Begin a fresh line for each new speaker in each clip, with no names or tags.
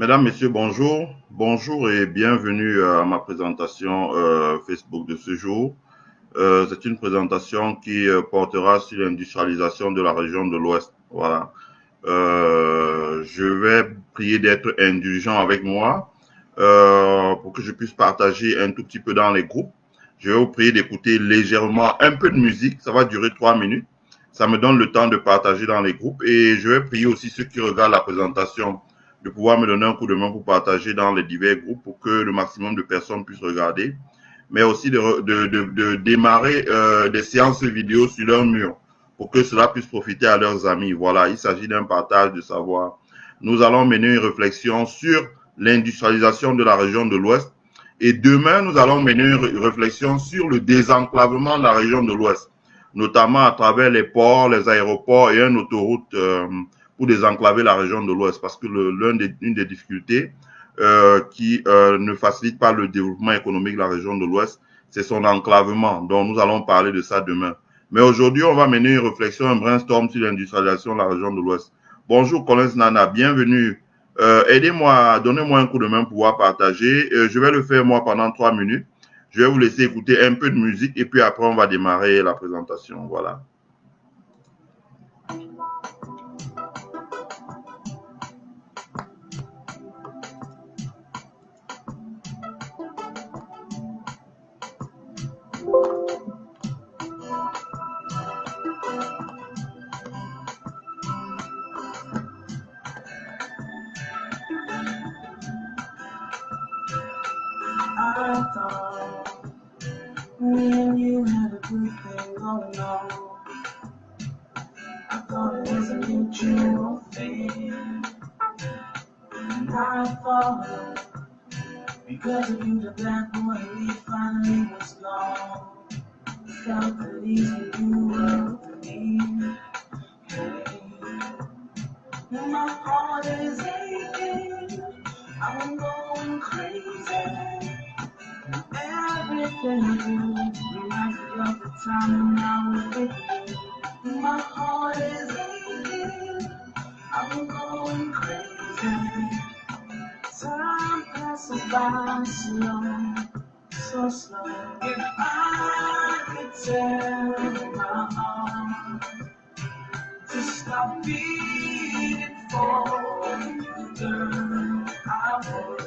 Mesdames, Messieurs, bonjour. Bonjour et bienvenue à ma présentation Facebook de ce jour. C'est une présentation qui portera sur l'industrialisation de la région de l'Ouest. Voilà. Je vais prier d'être indulgent avec moi pour que je puisse partager un tout petit peu dans les groupes. Je vais vous prier d'écouter légèrement un peu de musique. Ça va durer 3 minutes. Ça me donne le temps de partager dans les groupes et je vais prier aussi ceux qui regardent la présentation de pouvoir me donner un coup de main pour partager dans les divers groupes pour que le maximum de personnes puissent regarder, mais aussi de démarrer des séances vidéo sur leur mur pour que cela puisse profiter à leurs amis. Voilà, il s'agit d'un partage de savoir. Nous allons mener une réflexion sur l'industrialisation de la région de l'Ouest et demain, nous allons mener une réflexion sur le désenclavement de la région de l'Ouest, notamment à travers les ports, les aéroports et une autoroute pour désenclaver la région de l'Ouest, parce que une des difficultés qui ne facilite pas le développement économique de la région de l'Ouest, c'est son enclavement. Donc, nous allons parler de ça demain. Mais aujourd'hui, on va mener une réflexion, un brainstorm sur l'industrialisation de la région de l'Ouest. Bonjour, Collins Nana, bienvenue. Aidez-moi, donnez-moi un coup de main pour pouvoir partager. Je vais le faire moi pendant 3 minutes. Je vais vous laisser écouter un peu de musique et puis après, on va démarrer la présentation. Voilà.
I thought when you had a good thing going on, I thought it was a mutual thing. And I thought because of you, the bad boy he finally was gone. Felt the easy you were with me. Hey, my heart is aching. I'm going crazy. Everything I do reminds me of the time when I was with you. My heart is aching. I'm going crazy. Time passes by slow, so slow. If I could tell my heart to stop beating for you, girl, I would.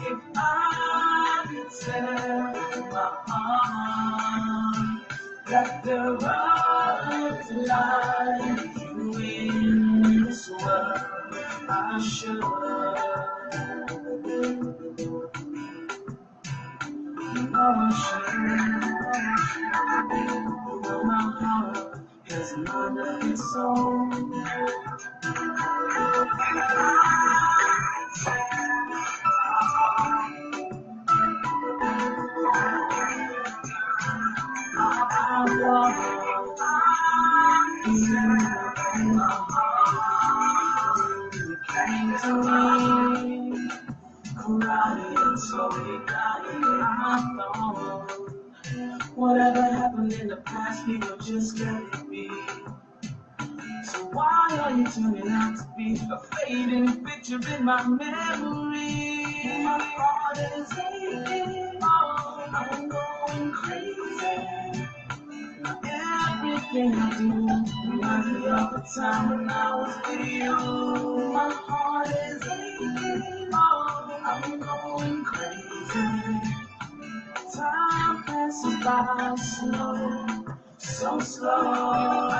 If I could tell my heart that there was like you in this world, I should. My heart has a mind of its own. You came to me, crying, slowly dying. I thought whatever happened in the past, we would just let it be. So why are you turning out to be a fading picture in my memory? My heart is aching, I'm going crazy. Everything I do reminds me of the time when I was with you. My heart is aching, I'm going crazy. Time passes by slow, so slow. I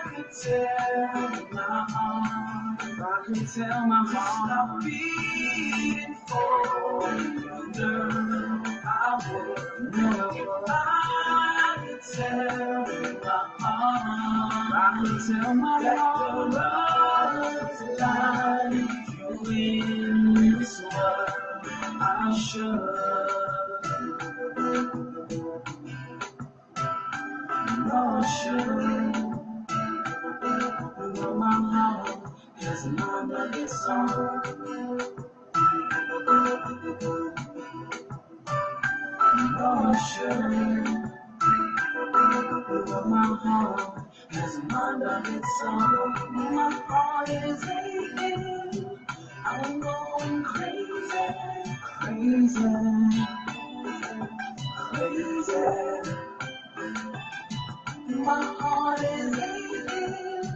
could tell my heart, if I could tell my heart, I'll beating for you, girl. I would never. I could tell my heart, I could tell my heart, that like you in this world, I should. No, I should. Know my heart has a mind of its own. No, I should. Know my heart has a mind of its own. My heart is aching. I'm going My heart is aching.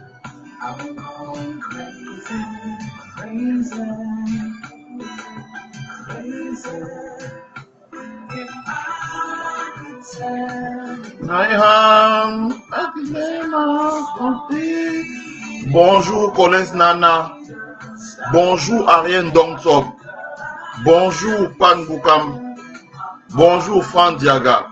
I'm going crazy, crazy, crazy. If I could tell.
I am a dilemma complete. Bonjour Collins Nana. Bonjour Ariane Dongsok. Bonjour Pan Boukam. Bonjour Fran Diaga.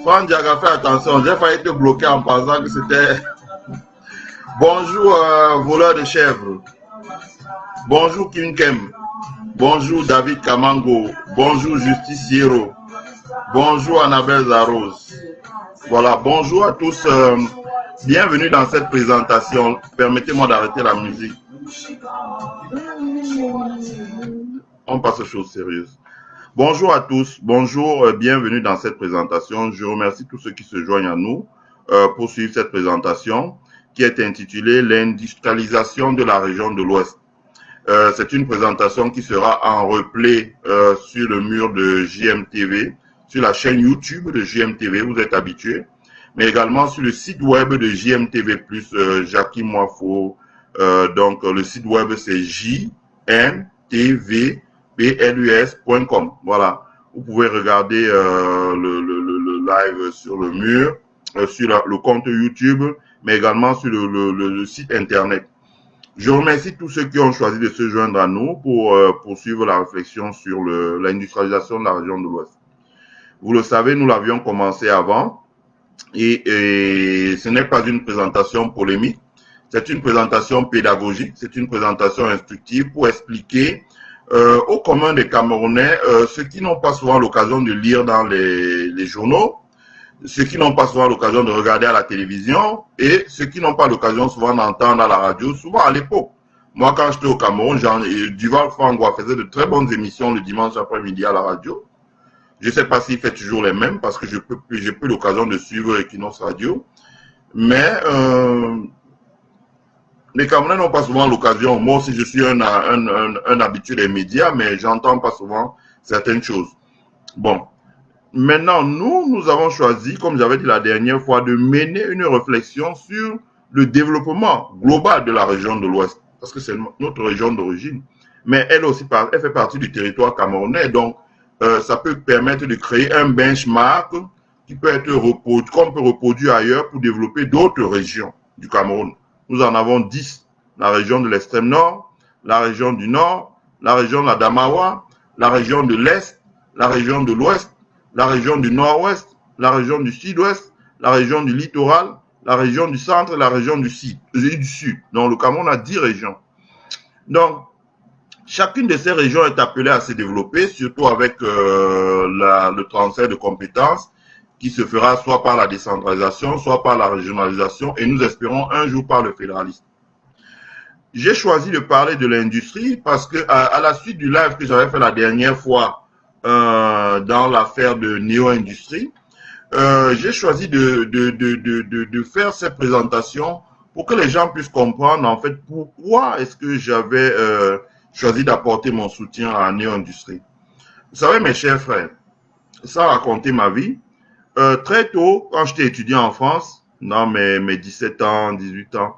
Fran Diaga, fais attention, j'ai failli te bloquer en pensant que c'était... Bonjour voleur de chèvres. Bonjour Kim Kem. Bonjour David Kamango. Bonjour Justice Hiro. Bonjour Annabelle Zarose. Voilà, bonjour à tous. Bienvenue dans cette présentation. Permettez-moi d'arrêter la musique. On passe aux choses sérieuses. Bonjour à tous. Bonjour, bienvenue dans cette présentation. Je remercie tous ceux qui se joignent à nous pour suivre cette présentation qui est intitulée « L'industrialisation de la région de l'Ouest ». C'est une présentation qui sera en replay sur le mur de JMTV, sur la chaîne YouTube de JMTV, vous êtes habitués, mais également sur le site web de JMTV+, Jackie Moifo. Donc le site web c'est jmtvplus.com. Voilà, vous pouvez regarder le live sur le mur, sur le compte YouTube, mais également sur le site internet. Je remercie tous ceux qui ont choisi de se joindre à nous pour poursuivre la réflexion sur l'industrialisation de la région de l'Ouest. Vous le savez, nous l'avions commencé avant et ce n'est pas une présentation polémique, c'est une présentation pédagogique, c'est une présentation instructive pour expliquer au commun des Camerounais ceux qui n'ont pas souvent l'occasion de lire dans les journaux, ceux qui n'ont pas souvent l'occasion de regarder à la télévision et ceux qui n'ont pas l'occasion souvent d'entendre à la radio, souvent à l'époque. Moi, quand j'étais au Cameroun, Duval Fangwa faisait de très bonnes émissions le dimanche après-midi à la radio. Je ne sais pas s'il fait toujours les mêmes parce que j'ai plus l'occasion de suivre Equinox Radio. Mais les Camerounais n'ont pas souvent l'occasion. Moi aussi, je suis un habitué des médias, mais j'entends pas souvent certaines choses. Bon. Maintenant, nous avons choisi, comme j'avais dit la dernière fois, de mener une réflexion sur le développement global de la région de l'Ouest, parce que c'est notre région d'origine. Mais elle aussi, elle fait partie du territoire camerounais, donc ça peut permettre de créer un benchmark qui peut être reproduit, qu'on peut reproduire ailleurs pour développer d'autres régions du Cameroun. Nous en avons 10, la région de l'extrême nord, la région du nord, la région de la Damawa, la région de l'Est, la région de l'Ouest, la région du nord-ouest, la région du sud-ouest, la région du littoral, la région du centre et la région du sud. Donc, le Cameroun a 10 régions. Donc, chacune de ces régions est appelée à se développer, surtout avec le transfert de compétences qui se fera soit par la décentralisation, soit par la régionalisation, et nous espérons un jour par le fédéralisme. J'ai choisi de parler de l'industrie parce que à la suite du live que j'avais fait la dernière fois, dans l'affaire de Neo Industrie, j'ai choisi de faire cette présentation pour que les gens puissent comprendre en fait pourquoi est-ce que j'avais choisi d'apporter mon soutien à Neo Industrie. Vous savez mes chers frères, sans raconter ma vie, très tôt quand j'étais étudiant en France, dans mes 17 ans, 18 ans,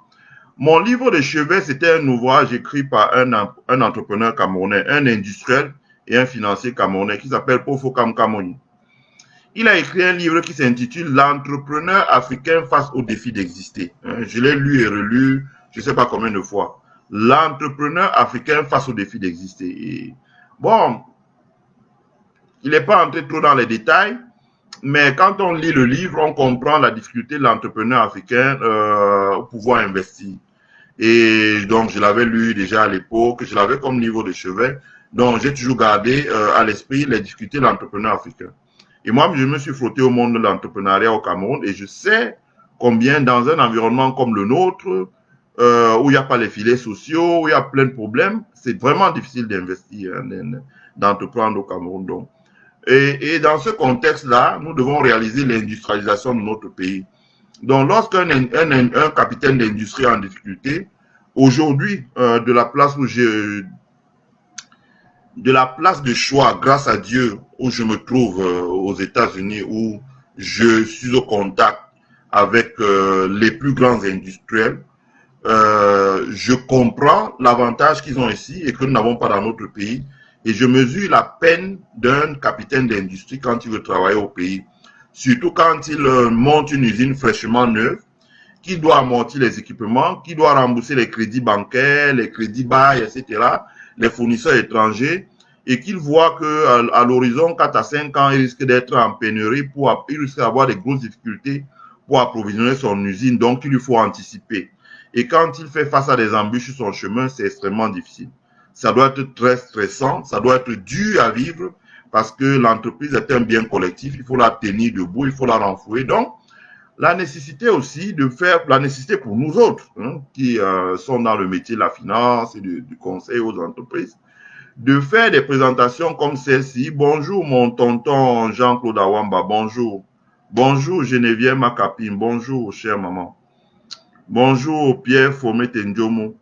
mon livre de chevet c'était un ouvrage écrit par un entrepreneur camerounais, un industriel et un financier camerounais qui s'appelle Pofokam Kamoni. Il a écrit un livre qui s'intitule « L'entrepreneur africain face au défi d'exister ». Je l'ai lu et relu, je ne sais pas combien de fois. « L'entrepreneur africain face au défi d'exister ». Et bon, il n'est pas entré trop dans les détails, mais quand on lit le livre, on comprend la difficulté de l'entrepreneur africain au pouvoir investir. Et donc, je l'avais lu déjà à l'époque, je l'avais comme livre de chevet. Donc, j'ai toujours gardé à l'esprit les difficultés de l'entrepreneur africain. Et moi, je me suis frotté au monde de l'entrepreneuriat au Cameroun et je sais combien dans un environnement comme le nôtre, où il n'y a pas les filets sociaux, où il y a plein de problèmes, c'est vraiment difficile d'investir, d'entreprendre au Cameroun. Donc. Et dans ce contexte-là, nous devons réaliser l'industrialisation de notre pays. Donc, lorsqu'un capitaine d'industrie est en difficulté, aujourd'hui, de la place de choix, grâce à Dieu, où je me trouve aux États-Unis, où je suis au contact avec les plus grands industriels, je comprends l'avantage qu'ils ont ici et que nous n'avons pas dans notre pays. Et je mesure la peine d'un capitaine d'industrie quand il veut travailler au pays. Surtout quand il monte une usine fraîchement neuve, qui doit amortir les équipements, qui doit rembourser les crédits bancaires, les crédits bail, etc., les fournisseurs étrangers, et qu'il voit que à l'horizon 4 à 5 ans, il risque d'être en pénurie, il risque d'avoir des grosses difficultés pour approvisionner son usine, donc il lui faut anticiper. Et quand il fait face à des embûches sur son chemin, c'est extrêmement difficile. Ça doit être très stressant, ça doit être dur à vivre, parce que l'entreprise est un bien collectif, il faut la tenir debout, il faut la renflouer. Donc, la nécessité aussi de faire, la nécessité pour nous autres, qui sont dans le métier de la finance et du conseil aux entreprises, de faire des présentations comme celle-ci. Bonjour mon tonton Jean-Claude Awamba, bonjour. Bonjour Geneviève Makapim, bonjour chère maman. Bonjour Pierre Fomé-Tendjomo.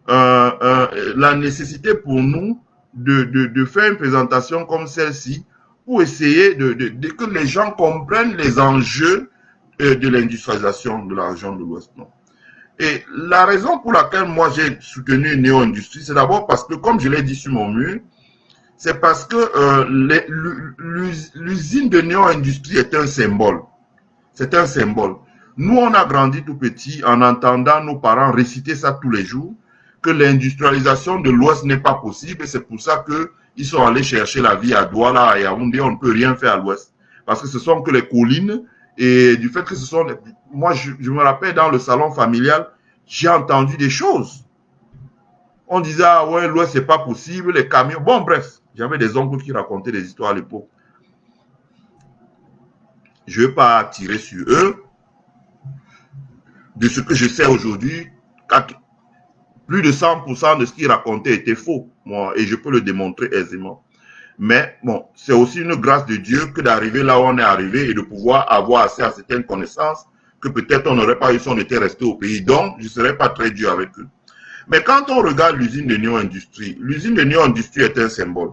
La nécessité pour nous de faire une présentation comme celle-ci pour essayer que les gens comprennent les enjeux de l'industrialisation de la région de l'Ouest. Et la raison pour laquelle moi j'ai soutenu Néo-Industrie, c'est d'abord parce que, comme je l'ai dit sur mon mur, c'est parce que l'usine de Néo-Industrie est un symbole. C'est un symbole. Nous, on a grandi tout petit en entendant nos parents réciter ça tous les jours, que l'industrialisation de l'Ouest n'est pas possible, et c'est pour ça qu'ils sont allés chercher la vie à Douala, à Yaoundé, on ne peut rien faire à l'Ouest. Parce que ce sont que les collines, et du fait que ce sont... Moi, je me rappelle, dans le salon familial, j'ai entendu des choses. On disait, ah ouais, l'Ouest, c'est pas possible, les camions... Bon, bref, j'avais des oncles qui racontaient des histoires à l'époque. Je ne vais pas tirer sur eux. De ce que je sais aujourd'hui, plus de 100% de ce qu'ils racontaient était faux, moi, et je peux le démontrer aisément. Mais bon, c'est aussi une grâce de Dieu que d'arriver là où on est arrivé et de pouvoir avoir accès à certaines connaissances que peut-être on n'aurait pas eu si on était resté au pays. Donc, je ne serais pas très dur avec eux. Mais quand on regarde l'usine de Néo-Industrie, l'usine de Néo-Industrie est un symbole.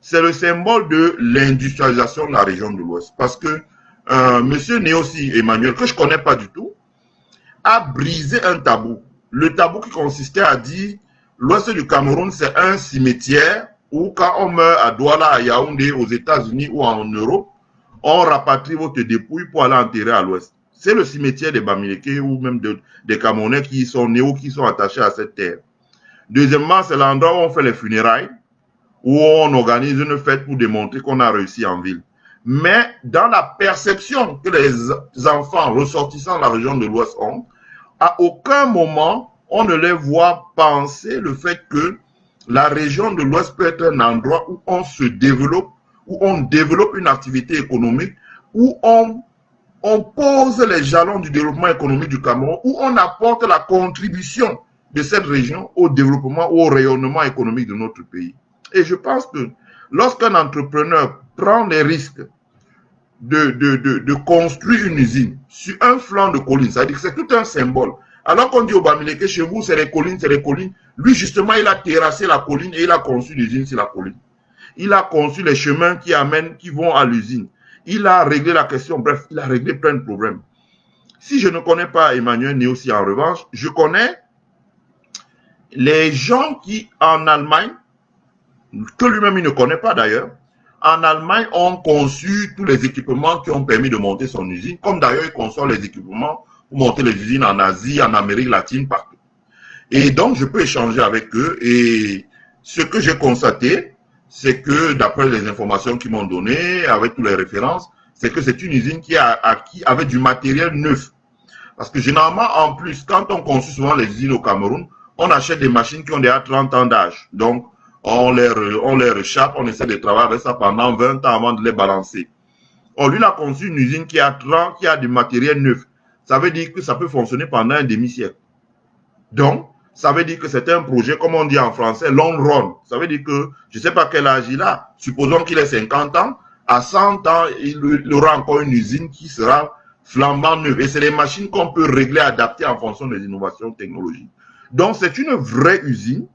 C'est le symbole de l'industrialisation de la région de l'Ouest. Parce que monsieur Néossi Emmanuel, que je ne connais pas du tout, a brisé un tabou. Le tabou qui consistait à dire l'Ouest du Cameroun, c'est un cimetière où quand on meurt à Douala, à Yaoundé, aux États-Unis ou en Europe, on rapatrie votre dépouille pour aller enterrer à l'Ouest. C'est le cimetière des Bamileke ou même des Camerounais qui sont nés ou qui sont attachés à cette terre. Deuxièmement, c'est l'endroit où on fait les funérailles, où on organise une fête pour démontrer qu'on a réussi en ville. Mais dans la perception que les enfants ressortissants de la région de l'Ouest ont, à aucun moment on ne les voit penser le fait que la région de l'Ouest peut être un endroit où on se développe, où on développe une activité économique, où on pose les jalons du développement économique du Cameroun, où on apporte la contribution de cette région au développement ou au rayonnement économique de notre pays. Et je pense que lorsqu'un entrepreneur prend les risques de construire une usine sur un flanc de colline, ça veut dire que c'est tout un symbole. Alors qu'on dit au Bamileke, chez vous, c'est les collines, c'est les collines. Lui, justement, il a terrassé la colline et il a conçu l'usine sur la colline. Il a conçu les chemins qui vont à l'usine. Il a réglé la question, bref, il a réglé plein de problèmes. Si je ne connais pas Emmanuel Néossi en revanche, je connais les gens qui, en Allemagne, que lui-même il ne connaît pas d'ailleurs, en Allemagne ont conçu tous les équipements qui ont permis de monter son usine, comme d'ailleurs il conçoit les équipements pour monter les usines en Asie, en Amérique latine, partout. Et donc je peux échanger avec eux et ce que j'ai constaté, c'est que d'après les informations qu'ils m'ont données, avec toutes les références, c'est que c'est une usine qui a acquis avec du matériel neuf. Parce que généralement, en plus, quand on construit souvent les usines au Cameroun, on achète des machines qui ont déjà 30 ans d'âge. Donc, on les rechappe, on essaie de travailler avec ça pendant 20 ans avant de les balancer. On lui a conçu une usine qui a du matériel neuf. Ça veut dire que ça peut fonctionner pendant un demi-siècle. Donc, ça veut dire que c'est un projet, comme on dit en français, long run. Ça veut dire que, je ne sais pas quel âge il a, supposons qu'il ait 50 ans, à 100 ans, il aura encore une usine qui sera flambant neuve. Et c'est les machines qu'on peut régler, adapter en fonction des innovations technologiques. Donc, c'est une vraie usine.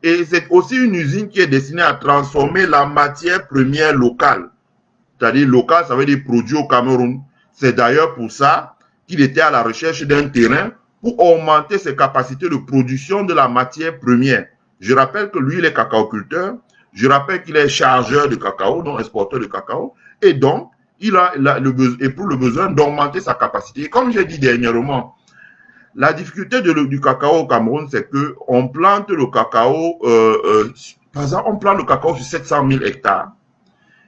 Et c'est aussi une usine qui est destinée à transformer la matière première locale. c'est-à-dire local, ça veut dire produit au Cameroun. C'est d'ailleurs pour ça qu'il était à la recherche d'un terrain pour augmenter ses capacités de production de la matière première. Je rappelle que lui, il est cacaoculteur. Je rappelle qu'il est chargeur de cacao, non exporteur de cacao. Et donc, il a éprouve le besoin d'augmenter sa capacité. Et comme j'ai dit dernièrement, la difficulté du cacao au Cameroun, c'est qu'on plante le cacao, par exemple, on plante le cacao sur 700 000 hectares.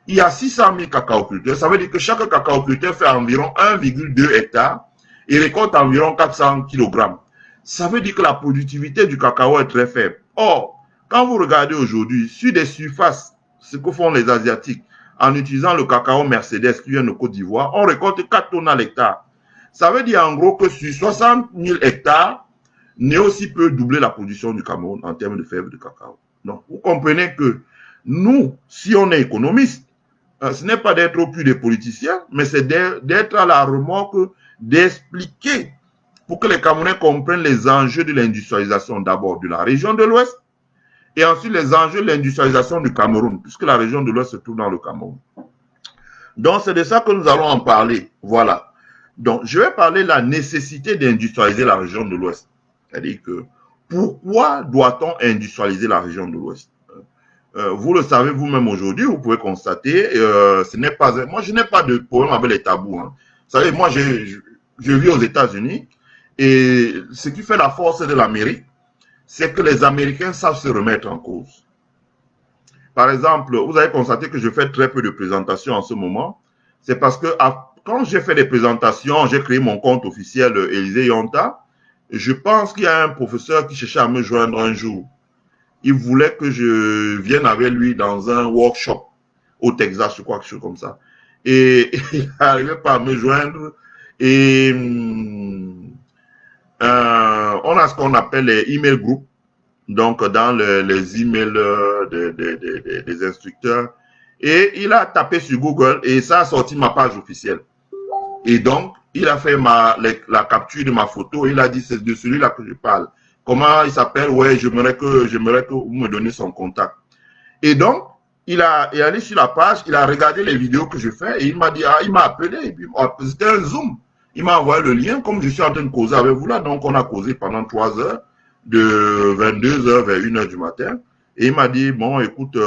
Il y a 600 000 cacaoculteurs. Ça veut dire que chaque cacaoculteur fait environ 1,2 hectares et récolte environ 400 kg. Ça veut dire que la productivité du cacao est très faible. Or, quand vous regardez aujourd'hui sur des surfaces, ce que font les Asiatiques, en utilisant le cacao Mercedes qui vient de Côte d'Ivoire, on récolte 4 tonnes à l'hectare. Ça veut dire en gros que sur 60 000 hectares, Néosi peut doubler la production du Cameroun en termes de fèves de cacao. Donc, vous comprenez que nous, si on est économiste, ce n'est pas d'être au plus des politiciens, mais c'est d'être à la remorque, d'expliquer pour que les Camerounais comprennent les enjeux de l'industrialisation d'abord de la région de l'Ouest et ensuite les enjeux de l'industrialisation du Cameroun, puisque la région de l'Ouest se trouve dans le Cameroun. Donc, c'est de ça que nous allons en parler. Voilà. Donc, je vais parler de la nécessité d'industrialiser la région de l'Ouest. C'est-à-dire que, pourquoi doit-on industrialiser la région de l'Ouest? Vous le savez vous-même aujourd'hui, vous pouvez constater, ce n'est pas, moi je n'ai pas de problème avec les tabous. Hein. Vous savez, moi je vis aux États-Unis et ce qui fait la force de l'Amérique, c'est que les Américains savent se remettre en cause. Par exemple, vous avez constaté que je fais très peu de présentations en ce moment. C'est parce que quand j'ai fait des présentations, j'ai créé mon compte officiel Élysée Yonta. Je pense qu'il y a un professeur qui cherchait à me joindre un jour. Il voulait que je vienne avec lui dans un workshop au Texas, je crois, quelque chose comme ça. Et il n'arrivait pas à me joindre. Et on a ce qu'on appelle les email groups. Donc, dans les emails des instructeurs. Et il a tapé sur Google et ça a sorti ma page officielle. Et donc, il a fait la capture de ma photo. Il a dit, c'est de celui-là que je parle. Comment il s'appelle? Ouais, j'aimerais que vous me donniez son contact. Et donc, il est allé sur la page, il a regardé les vidéos que je fais et il m'a dit, il m'a appelé, et puis c'était un Zoom. Il m'a envoyé le lien, comme je suis en train de causer avec vous là, donc on a causé pendant 3 heures, de 22h vers 1h du matin. Et il m'a dit, bon, écoute,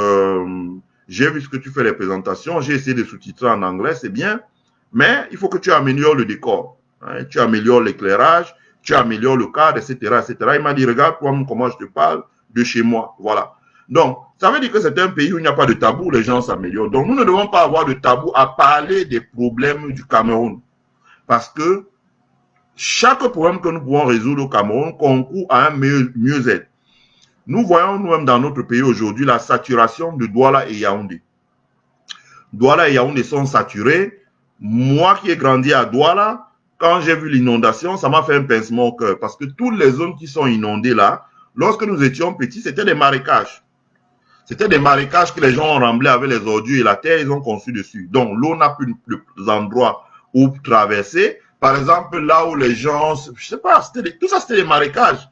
j'ai vu ce que tu fais les présentations, j'ai essayé de sous-titrer en anglais, c'est bien, mais il faut que tu améliores le décor, hein, tu améliores l'éclairage, tu améliores le cadre, etc., etc. Il m'a dit, regarde comment je te parle de chez moi. Voilà. Donc, ça veut dire que c'est un pays où il n'y a pas de tabou, les gens s'améliorent. Donc, nous ne devons pas avoir de tabou à parler des problèmes du Cameroun. Parce que chaque problème que nous pouvons résoudre au Cameroun concourt à un mieux-être. Nous voyons nous-mêmes dans notre pays aujourd'hui la saturation de Douala et Yaoundé. Douala et Yaoundé sont saturés. Moi qui ai grandi à Douala, quand j'ai vu l'inondation, ça m'a fait un pincement au cœur parce que toutes les zones qui sont inondées là, lorsque nous étions petits, c'était des marécages. C'était des marécages que les gens ont remblés avec les ordures et la terre, ils ont construit dessus. Donc, l'eau n'a plus d'endroit où traverser. Par exemple, là où les gens, je sais pas, tout ça c'était des marécages.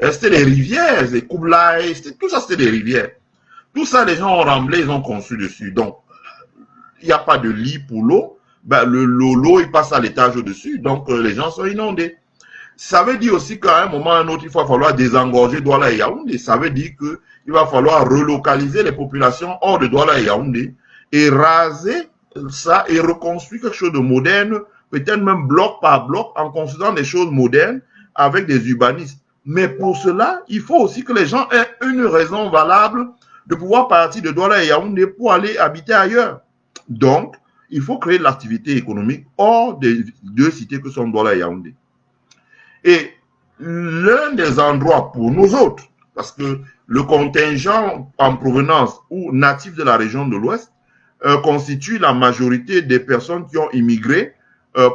C'était des rivières, des Koublaï, tout ça c'était des rivières. Tout ça, les gens ont remblé, ils ont construit dessus. Donc, il n'y a pas de lit pour l'eau. Ben, l'eau, il passe à l'étage au-dessus, donc les gens sont inondés. Ça veut dire aussi qu'à un moment ou à un autre, il va falloir désengorger Douala et Yaoundé. Ça veut dire qu'il va falloir relocaliser les populations hors de Douala et Yaoundé et raser ça et reconstruire quelque chose de moderne, peut-être même bloc par bloc, en construisant des choses modernes avec des urbanistes. Mais pour cela, il faut aussi que les gens aient une raison valable de pouvoir partir de Douala et Yaoundé pour aller habiter ailleurs. Donc, il faut créer de l'activité économique hors des deux cités que sont Douala et Yaoundé. Et l'un des endroits pour nous autres, parce que le contingent en provenance ou natif de la région de l'Ouest constitue la majorité des personnes qui ont immigré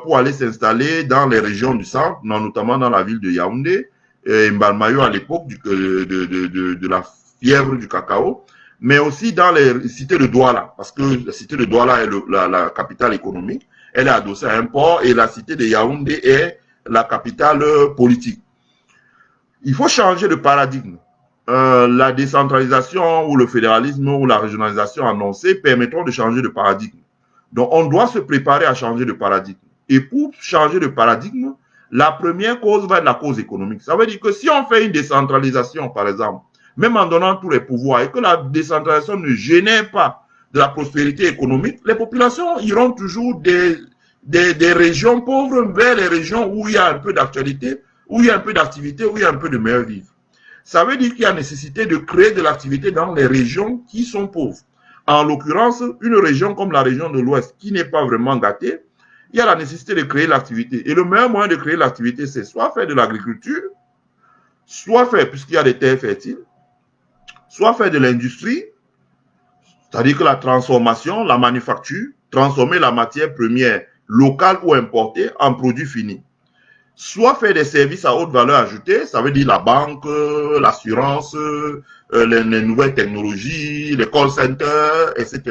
pour aller s'installer dans les régions du centre, notamment dans la ville de Yaoundé, et Mbalmayo à l'époque de la fièvre du cacao, mais aussi dans les cités de Douala, parce que la cité de Douala est la capitale économique, elle est adossée à un port, et la cité de Yaoundé est la capitale politique. Il faut changer de paradigme. La décentralisation ou le fédéralisme ou la régionalisation annoncée permettront de changer de paradigme. Donc, on doit se préparer à changer de paradigme. Et pour changer de paradigme, la première cause va être la cause économique. Ça veut dire que si on fait une décentralisation, par exemple, même en donnant tous les pouvoirs, et que la décentralisation ne génère pas de la prospérité économique, les populations iront toujours des régions pauvres vers les régions où il y a un peu d'actualité, où il y a un peu d'activité, où il y a un peu de meilleur vivre. Ça veut dire qu'il y a nécessité de créer de l'activité dans les régions qui sont pauvres. En l'occurrence, une région comme la région de l'Ouest, qui n'est pas vraiment gâtée, il y a la nécessité de créer l'activité. Et le meilleur moyen de créer l'activité, c'est soit faire de l'agriculture, soit faire, puisqu'il y a des terres fertiles, soit faire de l'industrie, c'est-à-dire que la transformation, la manufacture, transformer la matière première locale ou importée en produit fini. Soit faire des services à haute valeur ajoutée, ça veut dire la banque, l'assurance, les nouvelles technologies, les call centers, etc.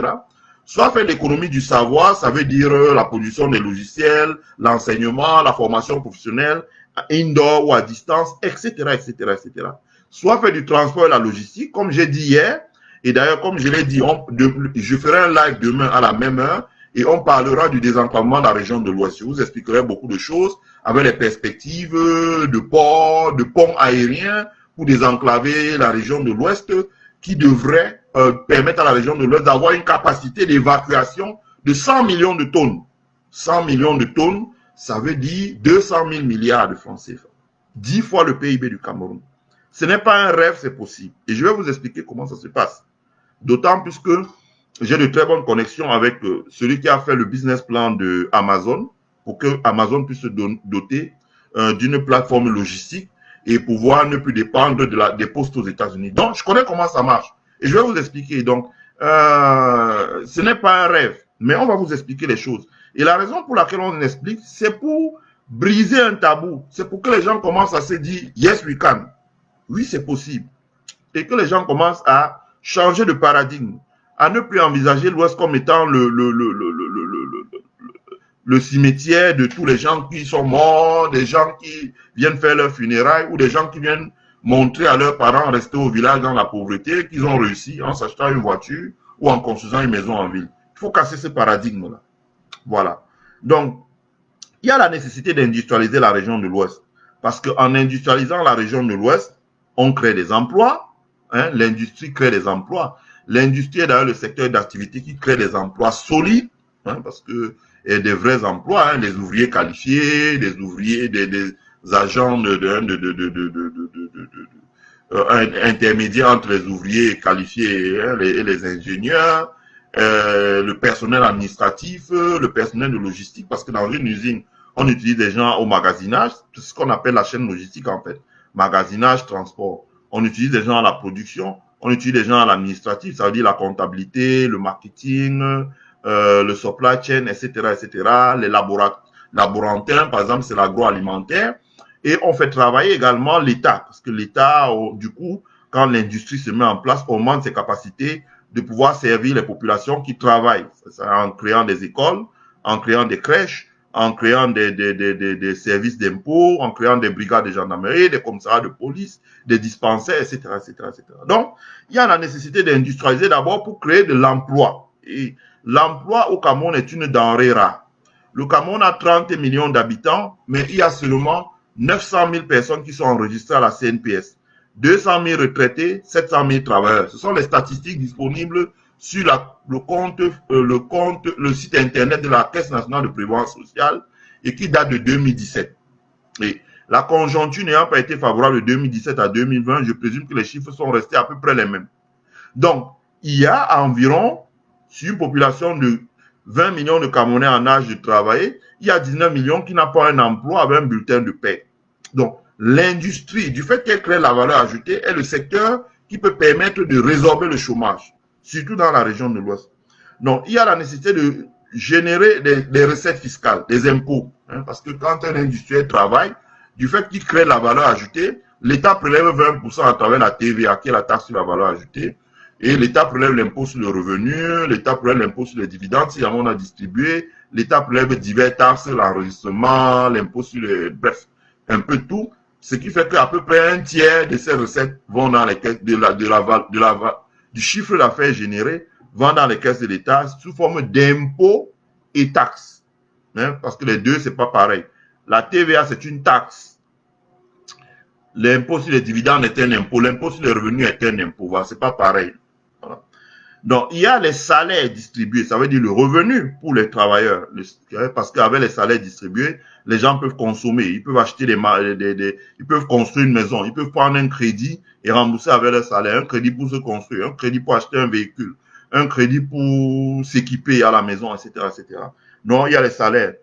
Soit faire l'économie du savoir, ça veut dire la production des logiciels, l'enseignement, la formation professionnelle, indoor ou à distance, etc., etc., etc. Soit faire du transport et la logistique, comme j'ai dit hier, et d'ailleurs, comme je l'ai dit, je ferai un live demain à la même heure, et on parlera du désenclavement de la région de l'Ouest. Je vous expliquerai beaucoup de choses avec les perspectives de ports, de ponts aériens pour désenclaver la région de l'Ouest qui devrait permettre à la région de l'Ouest d'avoir une capacité d'évacuation de 100 millions de tonnes. 100 millions de tonnes, ça veut dire 200 000 milliards de francs CFA. 10 fois le PIB du Cameroun. Ce n'est pas un rêve, c'est possible. Et je vais vous expliquer comment ça se passe. D'autant plus que j'ai de très bonnes connexions avec celui qui a fait le business plan de Amazon pour que Amazon puisse se doter d'une plateforme logistique et pouvoir ne plus dépendre des postes aux États-Unis. Donc, je connais comment ça marche. Et je vais vous expliquer. Donc, ce n'est pas un rêve, mais on va vous expliquer les choses. Et la raison pour laquelle on explique, c'est pour briser un tabou. C'est pour que les gens commencent à se dire « Yes, we can ». Oui, c'est possible. Et que les gens commencent à changer de paradigme, à ne plus envisager l'Ouest comme étant le cimetière de tous les gens qui sont morts, des gens qui viennent faire leurs funérailles ou des gens qui viennent montrer à leurs parents rester au village dans la pauvreté, qu'ils ont réussi en s'achetant une voiture ou en construisant une maison en ville. Il faut casser ce paradigme-là. Voilà. Donc, il y a la nécessité d'industrialiser la région de l'Ouest. Parce qu'en industrialisant la région de l'Ouest, on crée des emplois. Hein, l'industrie crée des emplois. L'industrie est d'ailleurs le secteur d'activité qui crée des emplois solides, hein, parce que et des vrais emplois, hein, des ouvriers qualifiés, des ouvriers, des agents intermédiaires entre les ouvriers qualifiés hein, et les ingénieurs, le personnel administratif, le personnel de logistique, parce que dans une usine, on utilise des gens au magasinage, c'est ce qu'on appelle la chaîne logistique en fait, magasinage, transport. On utilise des gens à la production, on utilise des gens à l'administratif, ça veut dire la comptabilité, le marketing, le supply chain, etc., etc., les laborantins, par exemple, c'est l'agroalimentaire. Et on fait travailler également l'État, parce que l'État, du coup, quand l'industrie se met en place, augmente ses capacités de pouvoir servir les populations qui travaillent, en créant des écoles, en créant des crèches, en créant des services d'impôts, en créant des brigades de gendarmerie, des commissariats de police, des dispensaires, etc., etc., etc. Donc, il y a la nécessité d'industrialiser d'abord pour créer de l'emploi. Et l'emploi au Cameroun est une denrée rare. Le Cameroun a 30 millions d'habitants, mais il y a seulement 900 000 personnes qui sont enregistrées à la CNPS. 200 000 retraités, 700 000 travailleurs. Ce sont les statistiques disponibles sur le site internet de la Caisse nationale de prévoyance sociale et qui date de 2017. Et la conjoncture n'ayant pas été favorable de 2017 à 2020, je présume que les chiffres sont restés à peu près les mêmes. Donc, il y a environ, sur une population de 20 millions de Camerounais en âge de travailler, il y a 19 millions qui n'ont pas un emploi avec un bulletin de paie. Donc, l'industrie, du fait qu'elle crée la valeur ajoutée, est le secteur qui peut permettre de résorber le chômage, surtout dans la région de l'Ouest. Donc, il y a la nécessité de générer des recettes fiscales, des impôts. Hein, parce que quand un industriel travaille, du fait qu'il crée la valeur ajoutée, l'État prélève 20% à travers la TVA, qui est la taxe sur la valeur ajoutée, et l'État prélève l'impôt sur le revenu, l'État prélève l'impôt sur les dividendes, si on a distribué, l'État prélève divers taxes, l'enregistrement, l'impôt sur les... Bref, un peu tout, ce qui fait qu'à peu près un tiers de ces recettes vont dans les caisses du chiffre d'affaires généré, vont dans les caisses de l'État sous forme d'impôts et taxe. Hein, parce que les deux, c'est pas pareil. La TVA, c'est une taxe. L'impôt sur les dividendes est un impôt. L'impôt sur les revenus est un impôt. Voilà, c'est pas pareil. Voilà. Donc, il y a les salaires distribués. Ça veut dire le revenu pour les travailleurs. Parce qu'avec les salaires distribués, les gens peuvent consommer. Ils peuvent acheter ils peuvent construire une maison. Ils peuvent prendre un crédit et rembourser avec leur salaire. Un crédit pour se construire. Un crédit pour acheter un véhicule. Un crédit pour s'équiper à la maison, etc., etc. Donc, il y a les salaires.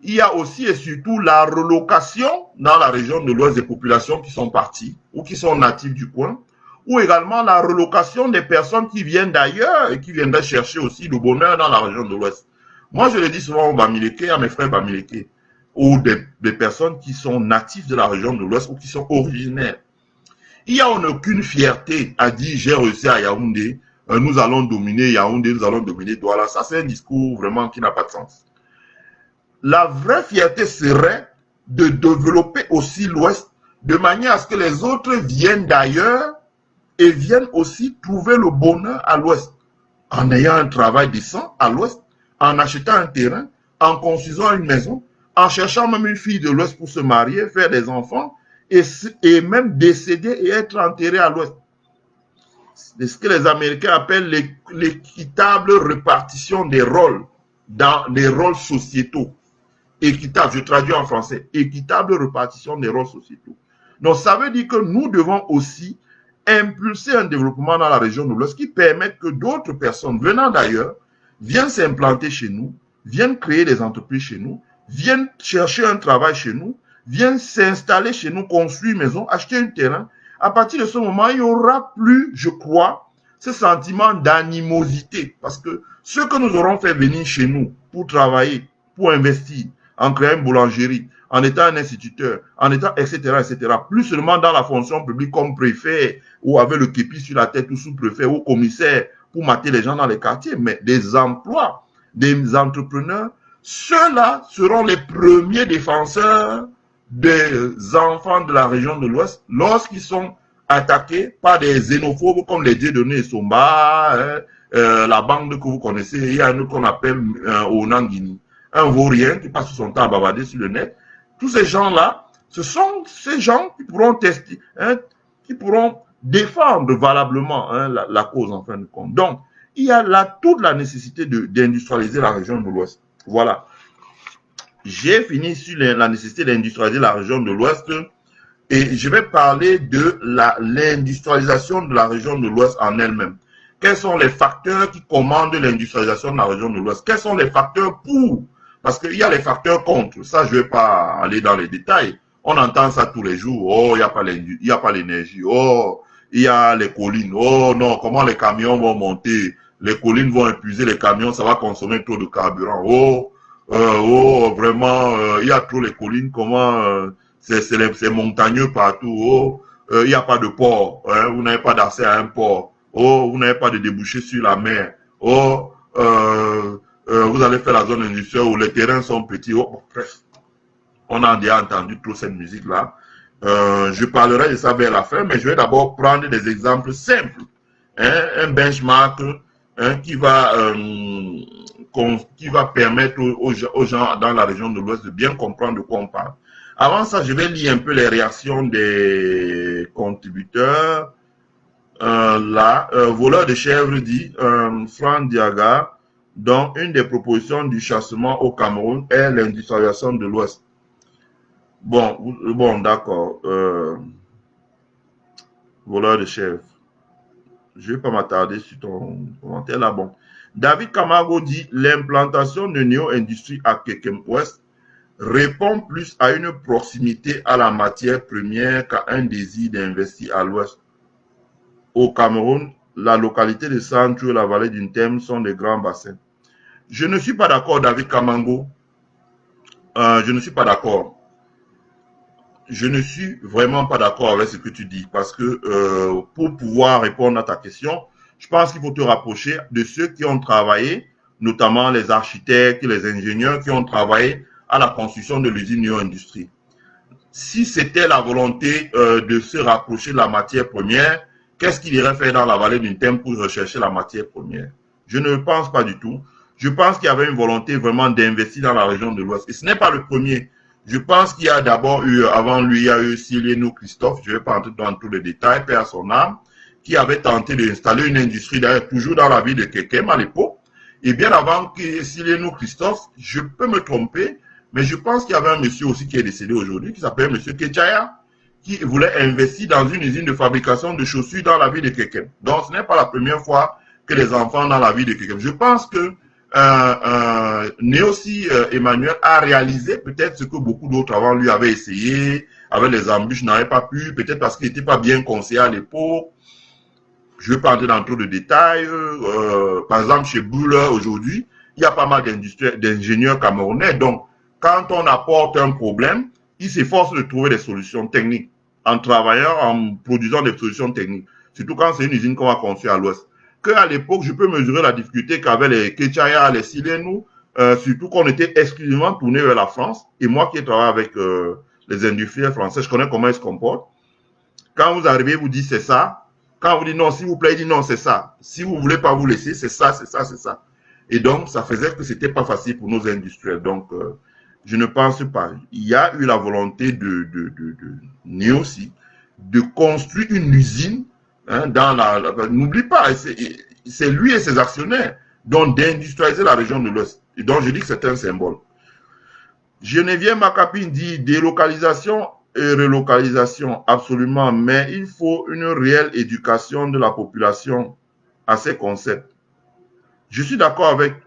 Il y a aussi et surtout la relocation dans la région de l'Ouest des populations qui sont parties ou qui sont natives du coin, ou également la relocation des personnes qui viennent d'ailleurs et qui viendraient chercher aussi le bonheur dans la région de l'Ouest. Moi, je le dis souvent aux Bamileke, à mes frères Bamileke, ou des personnes qui sont natifs de la région de l'Ouest ou qui sont originaires. Il n'y a aucune fierté à dire j'ai réussi à Yaoundé, nous allons dominer Yaoundé, nous allons dominer Douala. Ça, c'est un discours vraiment qui n'a pas de sens. La vraie fierté serait de développer aussi l'Ouest de manière à ce que les autres viennent d'ailleurs et viennent aussi trouver le bonheur à l'Ouest en ayant un travail décent à l'Ouest, en achetant un terrain, en construisant une maison, en cherchant même une fille de l'Ouest pour se marier, faire des enfants et même décéder et être enterré à l'Ouest. C'est ce que les Américains appellent l'équitable répartition des rôles dans les rôles sociétaux. Équitable, je traduis en français, équitable répartition des rôles sociétaux. Donc, ça veut dire que nous devons aussi impulser un développement dans la région de l'Ouest qui permette que d'autres personnes venant d'ailleurs viennent s'implanter chez nous, viennent créer des entreprises chez nous, viennent chercher un travail chez nous, viennent s'installer chez nous, construire une maison, acheter un terrain. À partir de ce moment, il n'y aura plus, je crois, ce sentiment d'animosité. Parce que ceux que nous aurons fait venir chez nous pour travailler, pour investir, en créant une boulangerie, en étant un instituteur, en étant, etc., etc., plus seulement dans la fonction publique comme préfet, ou avec le képi sur la tête, ou sous-préfet, ou commissaire, pour mater les gens dans les quartiers, mais des emplois, des entrepreneurs, ceux-là seront les premiers défenseurs des enfants de la région de l'Ouest lorsqu'ils sont attaqués par des xénophobes comme les Dieudonné et Somba, la bande que vous connaissez, il y a un autre qu'on appelle Onangini, un vaurien qui passe son temps à bavarder sur le net. Tous ces gens-là, ce sont ces gens qui pourront tester, qui pourront défendre valablement la cause en fin de compte. Donc, il y a là toute la nécessité d'industrialiser la région de l'Ouest. Voilà. J'ai fini sur la nécessité d'industrialiser la région de l'Ouest et je vais parler de l'industrialisation de la région de l'Ouest en elle-même. Quels sont les facteurs qui commandent l'industrialisation de la région de l'Ouest? Quels sont les facteurs pour? Parce qu'il y a les facteurs contre. Ça, je ne vais pas aller dans les détails. On entend ça tous les jours. Oh, il n'y a pas l'énergie. Oh, il y a les collines. Oh non, comment les camions vont monter? Les collines vont épuiser les camions, ça va consommer trop de carburant. Vraiment, il y a trop les collines. Comment c'est montagneux partout. Oh, il n'y a pas de port. Hein, vous n'avez pas d'accès à un port. Oh, vous n'avez pas de débouché sur la mer. Oh, vous allez faire la zone industrielle où les terrains sont petits. Oh, bon, bref. On a déjà entendu trop cette musique-là. Je parlerai de ça vers la fin, mais je vais d'abord prendre des exemples simples. Hein, un benchmark qui va permettre aux gens dans la région de l'Ouest de bien comprendre de quoi on parle. Avant ça, je vais lire un peu les réactions des contributeurs. Voleur de chèvres dit, Franck Diaga, dont une des propositions du chassement au Cameroun est l'industrialisation de l'Ouest. Bon, d'accord. Voleur de chèvres. Je ne vais pas m'attarder sur ton commentaire là. Bon. David Camargo dit, l'implantation de néo-industrie à Kekem Ouest répond plus à une proximité à la matière première qu'à un désir d'investir à l'Ouest. Au Cameroun, la localité de Sancho et la vallée d'Intem sont des grands bassins. Je ne suis pas d'accord, David Camargo. Je ne suis pas d'accord. Je ne suis vraiment pas d'accord avec ce que tu dis parce que pour pouvoir répondre à ta question, je pense qu'il faut te rapprocher de ceux qui ont travaillé, notamment les architectes et les ingénieurs qui ont travaillé à la construction de l'usine néo-industrie. Si c'était la volonté de se rapprocher de la matière première, qu'est-ce qu'il irait faire dans la vallée d'Intem pour rechercher la matière première? Je ne pense pas du tout. Je pense qu'il y avait une volonté vraiment d'investir dans la région de l'Ouest. Et ce n'est pas le premier. Je pense qu'il y a d'abord eu, avant lui, il y a eu Silieno Christophe, je ne vais pas entrer dans tous les détails, paix à son âme, qui avait tenté d'installer une industrie, d'ailleurs, toujours dans la ville de Kekem à l'époque. Et bien avant que Silieno Christophe, je peux me tromper, mais je pense qu'il y avait un monsieur aussi qui est décédé aujourd'hui, qui s'appelle monsieur Kechaya, qui voulait investir dans une usine de fabrication de chaussures dans la ville de Kekem. Donc, ce n'est pas la première fois que les enfants dans la ville de Kekem. Je pense que Néosi Emmanuel a réalisé peut-être ce que beaucoup d'autres avant lui avaient essayé, avec les embûches, n'avaient pas pu, peut-être parce qu'il n'était pas bien conseillé à l'époque. Je ne vais pas entrer dans trop de détails. Par exemple, chez Buller, aujourd'hui, il y a pas mal d'ingénieurs camerounais. Donc, quand on apporte un problème, ils s'efforcent de trouver des solutions techniques en travaillant, en produisant des solutions techniques. Surtout quand c'est une usine qu'on va construire à l'ouest. Qu'à l'époque, je peux mesurer la difficulté qu'avaient les Kechaya, les Silenu, surtout qu'on était exclusivement tourné vers la France. Et moi qui ai travaillé avec les industriels français, je connais comment ils se comportent. Quand vous arrivez, vous dites c'est ça. Quand vous dites non, s'il vous plaît, il dit non, c'est ça. Si vous ne voulez pas vous laisser, c'est ça, c'est ça, c'est ça. Et donc, ça faisait que ce n'était pas facile pour nos industriels. Donc, je ne pense pas. Il y a eu la volonté de Néosi de construire une usine dans n'oublie pas, c'est lui et ses actionnaires, donc d'industrialiser la région de l'Ouest. Et donc, je dis que c'est un symbole. Geneviève Macapine dit délocalisation et relocalisation, absolument, mais il faut une réelle éducation de la population à ces concepts. Je suis d'accord avec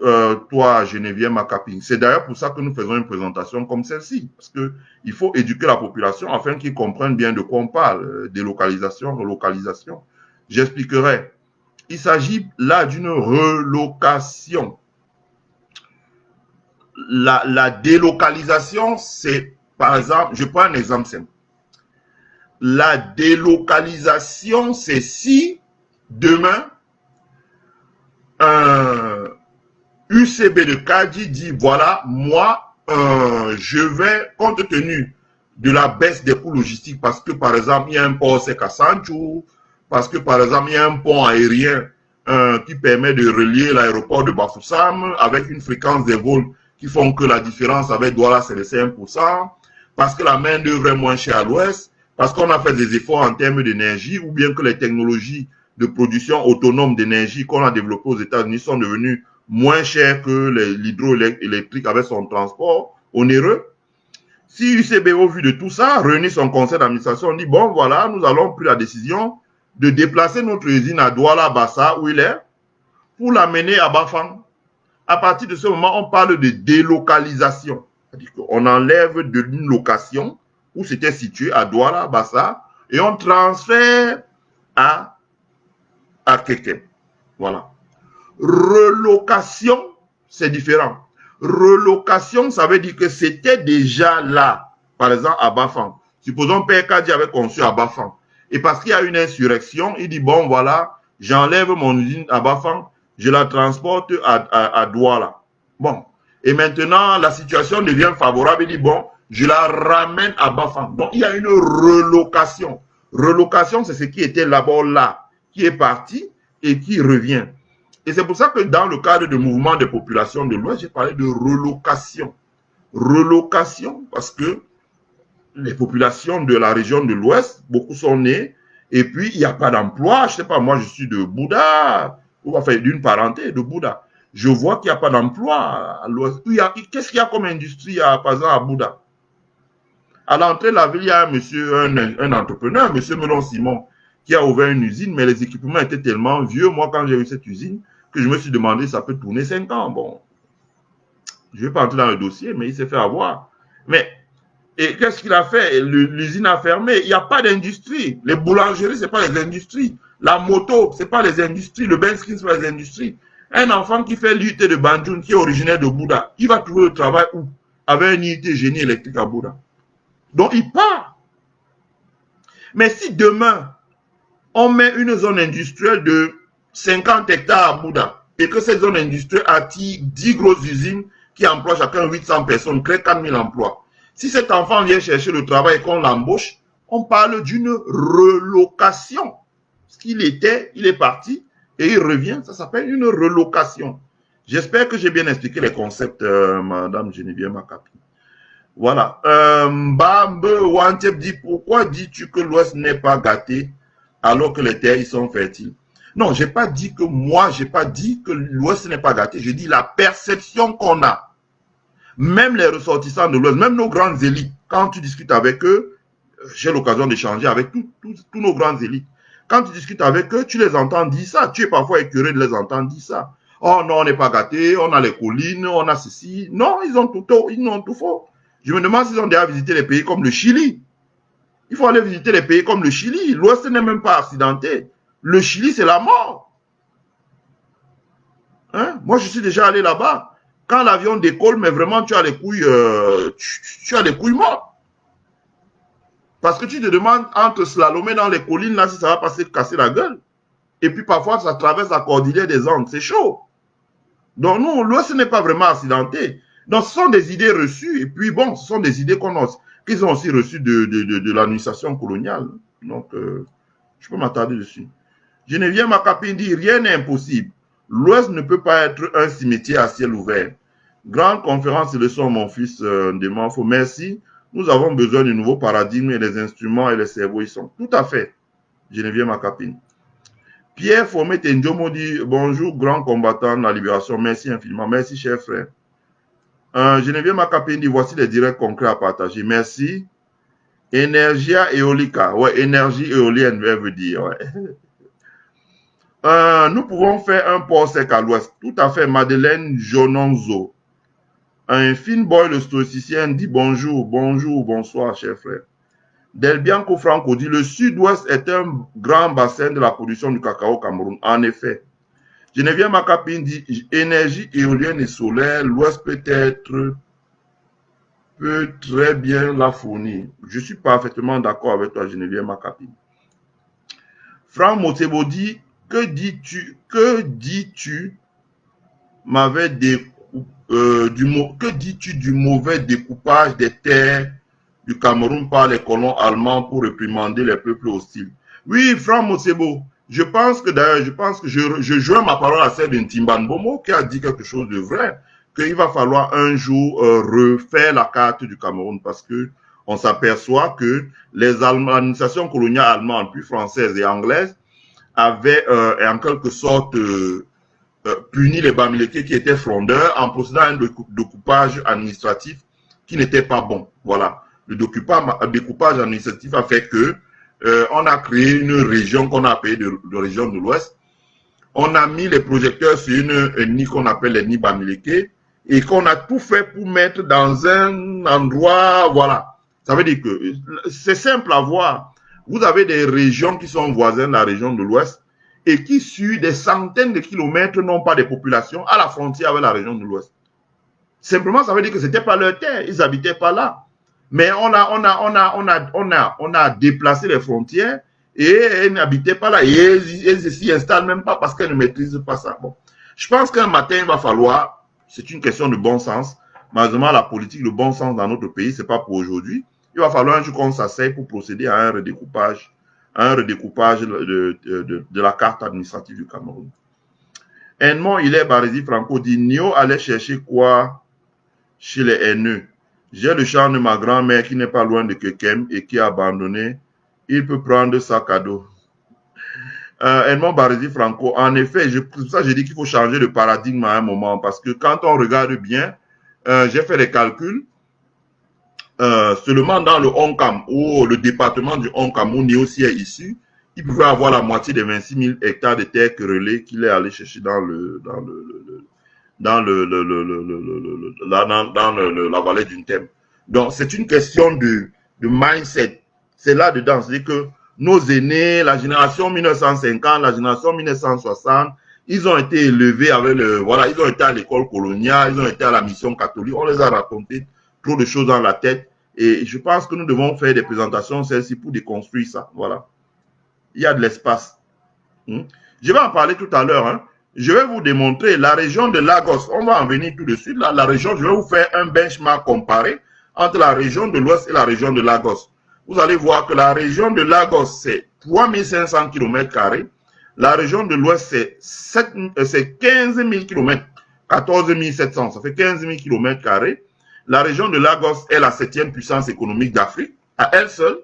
toi, Geneviève Macapine. C'est d'ailleurs pour ça que nous faisons une présentation comme celle-ci, parce qu'il faut éduquer la population afin qu'ils comprennent bien de quoi on parle, délocalisation, relocalisation. J'expliquerai. Il s'agit là d'une relocation. La délocalisation, c'est, par exemple, je prends un exemple simple. La délocalisation, c'est si demain, un UCB de Kadi dit, voilà, moi, je vais, compte tenu de la baisse des coûts logistiques, parce que, par exemple, il y a un port sec à Sanchou, parce que, par exemple, il y a un pont aérien qui permet de relier l'aéroport de Bafoussam avec une fréquence des vols qui font que la différence avec Douala, c'est de 5%, parce que la main-d'œuvre est moins chère à l'ouest, parce qu'on a fait des efforts en termes d'énergie, ou bien que les technologies de production autonome d'énergie qu'on a développées aux États-Unis sont devenues moins chères que l'hydroélectrique avec son transport onéreux. Si UCB, au vu de tout ça, réunit son conseil d'administration, on dit, bon, voilà, nous allons prendre la décision de déplacer notre usine à Douala-Bassa, où il est, pour l'amener à Bafang. À partir de ce moment, on parle de délocalisation. C'est-à-dire qu'on enlève de une location où c'était situé à Douala, Bassa, et on transfère à Kekem. Voilà. Relocation, c'est différent. Relocation, ça veut dire que c'était déjà là. Par exemple, à Bafang. Supposons PKD avait conçu à Bafang. Et parce qu'il y a une insurrection, il dit, bon, voilà, j'enlève mon usine à Bafang, je la transporte à Douala. Bon. Et maintenant, la situation devient favorable. Il dit, bon, je la ramène à Bafang. Donc, il y a une relocation. Relocation, c'est ce qui était d'abord là, qui est parti et qui revient. Et c'est pour ça que dans le cadre du mouvement des populations de l'Ouest, j'ai parlé de relocation. Relocation, parce que les populations de la région de l'Ouest, beaucoup sont nés, et puis il n'y a pas d'emploi. Je ne sais pas, moi je suis de Bouddha, ou enfin d'une parenté de Bouddha. Je vois qu'il n'y a pas d'emploi à l'Ouest. Qu'est-ce qu'il y a comme industrie par exemple à Bouddha? À l'entrée de la ville, il y a un entrepreneur, M. Melon Simon, qui a ouvert une usine, mais les équipements étaient tellement vieux, moi quand j'ai eu cette usine, que je me suis demandé ça peut tourner 5 ans. Bon, je ne vais pas entrer dans le dossier, mais il s'est fait avoir. Mais, et qu'est-ce qu'il a fait? L'usine a fermé, il n'y a pas d'industrie. Les boulangeries, ce n'est pas les industries. La moto, ce n'est pas les industries. Le Benskin, ce n'est pas les industries. Un enfant qui fait l'UT de Banjul, qui est originaire de Bouddha, il va trouver le travail où? Avec un UT génie électrique à Bouddha. Donc, il part. Mais si demain, on met une zone industrielle de 50 hectares à Bouddha et que cette zone industrielle attire 10 grosses usines qui emploient chacun 800 personnes, créent 4000 emplois. Si cet enfant vient chercher le travail et qu'on l'embauche, on parle d'une relocation. Ce qu'il était, il est parti et il revient, ça s'appelle une relocation. J'espère que j'ai bien expliqué les concepts, Madame Geneviève Makapi. Voilà. Bambe Wantep dit, pourquoi dis-tu que l'Ouest n'est pas gâté alors que les terres y sont fertiles? Non, j'ai pas dit que moi, j'ai pas dit que l'Ouest n'est pas gâté. Je dis la perception qu'on a. Même les ressortissants de l'Ouest, même nos grandes élites, quand tu discutes avec eux, j'ai l'occasion d'échanger avec tous nos grandes élites. Quand tu discutes avec eux, tu les entends dire ça. Tu es parfois écœuré de les entendre dire ça. Oh non, on n'est pas gâté, on a les collines, on a ceci. Non, ils ont tout faux. Je me demande s'ils ont déjà visité les pays comme le Chili. Il faut aller visiter les pays comme le Chili. L'Ouest n'est même pas accidenté. Le Chili, c'est la mort. Hein? Moi, je suis déjà allé là-bas. Quand l'avion décolle, mais vraiment, tu as les couilles, tu as les couilles mortes. Parce que tu te demandes entre slalomer dans les collines, là, si ça va passer casser la gueule. Et puis parfois, ça traverse la cordillère des Andes. C'est chaud. Donc, nous, l'Ouest n'est pas vraiment accidenté. Donc, ce sont des idées reçues. Et puis, bon, ce sont des idées qu'ils ont aussi reçues de l'administration coloniale. Donc, je peux m'attarder dessus. Geneviève Makapi dit, rien n'est impossible. L'Ouest ne peut pas être un cimetière à ciel ouvert. Grande conférence et leçon, mon fils Demanfo. Merci. Nous avons besoin de nouveaux paradigmes et les instruments et les cerveaux, ils sont. Tout à fait, Geneviève Makapine. Pierre Formé Tendjomo dit, bonjour, grand combattant de la libération. Merci infiniment. Merci, cher frère. Geneviève Makapine dit, voici les directs concrets à partager. Merci. Energia Eolica. Ouais, énergie éolienne, elle veut dire. Ouais. Nous pouvons faire un port sec à l'ouest. Tout à fait, Madeleine Jononzo. Un fin boy, le stoïcien, dit bonjour, bonjour, bonsoir, cher frère. Del Bianco Franco dit, le sud-ouest est un grand bassin de la production du cacao au Cameroun. En effet. Geneviève Makapine dit, énergie éolienne et solaire, l'ouest peut très bien la fournir. Je suis parfaitement d'accord avec toi, Geneviève Makapine. Franck Motebo dit, que dis-tu m'avais que dis-tu du mauvais découpage des terres du Cameroun par les colons allemands pour réprimander les peuples hostiles? Oui, Franck Mosebo, je pense que je joins ma parole à celle de Ntimbanbomo qui a dit quelque chose de vrai, qu'il va falloir un jour refaire la carte du Cameroun parce que on s'aperçoit que les administrations coloniales allemandes, puis françaises et anglaises, avaient en quelque sorte puni les Bamileke qui étaient frondeurs en procédant à un découpage administratif qui n'était pas bon. Voilà. Le découpage administratif a fait que on a créé une région qu'on a appelée de région de l'Ouest. On a mis les projecteurs sur une ethnie qu'on appelle l'ethnie Bamileke et qu'on a tout fait pour mettre dans un endroit, voilà. Ça veut dire que c'est simple à voir. Vous avez des régions qui sont voisines de la région de l'Ouest et qui, sur des centaines de kilomètres, n'ont pas de population à la frontière avec la région de l'Ouest. Simplement, ça veut dire que ce n'était pas leur terre, ils n'habitaient pas là. Mais on a déplacé les frontières et ils n'habitaient pas là. Et ils ne s'y installent même pas parce qu'ils ne maîtrisent pas ça. Bon. Je pense qu'un matin, il va falloir, c'est une question de bon sens. Malheureusement, la politique, le bon sens dans notre pays, ce n'est pas pour aujourd'hui. Il va falloir un jour qu'on s'asseye pour procéder à un redécoupage de la carte administrative du Cameroun. Edmond Hilaire Barézy Franco dit, Nio allait chercher quoi chez les haineux? J'ai le champ de ma grand-mère qui n'est pas loin de Kekem et qui a abandonné. Il peut prendre sa cadeau. Edmond Barézy Franco, en effet, c'est pour ça que j'ai dit qu'il faut changer de paradigme à un moment parce que quand on regarde bien, j'ai fait les calculs. Seulement dans le Onkam, où le département du Onkam, où Niosi est issu, il pouvait avoir la moitié des 26 000 hectares de terres querellées qu'il est allé chercher dans la vallée d'une Thème. Donc, c'est une question de mindset. C'est là-dedans. C'est-à-dire que nos aînés, la génération 1950, la génération 1960, ils ont été élevés avec voilà, ils ont été à l'école coloniale, ils ont été à la mission catholique, on les a raconté trop de choses dans la tête. Et je pense que nous devons faire des présentations, celles-ci, pour déconstruire ça. Voilà. Il y a de l'espace. Je vais en parler tout à l'heure. Hein. Je vais vous démontrer la région de Lagos. On va en venir tout de suite. Là, la région, je vais vous faire un benchmark comparé entre la région de l'Ouest et la région de Lagos. Vous allez voir que la région de Lagos, c'est 3500 km². La région de l'Ouest, c'est 15 000 km. 14 700, ça fait 15 000 km². La région de Lagos est la 7e puissance économique d'Afrique, à elle seule,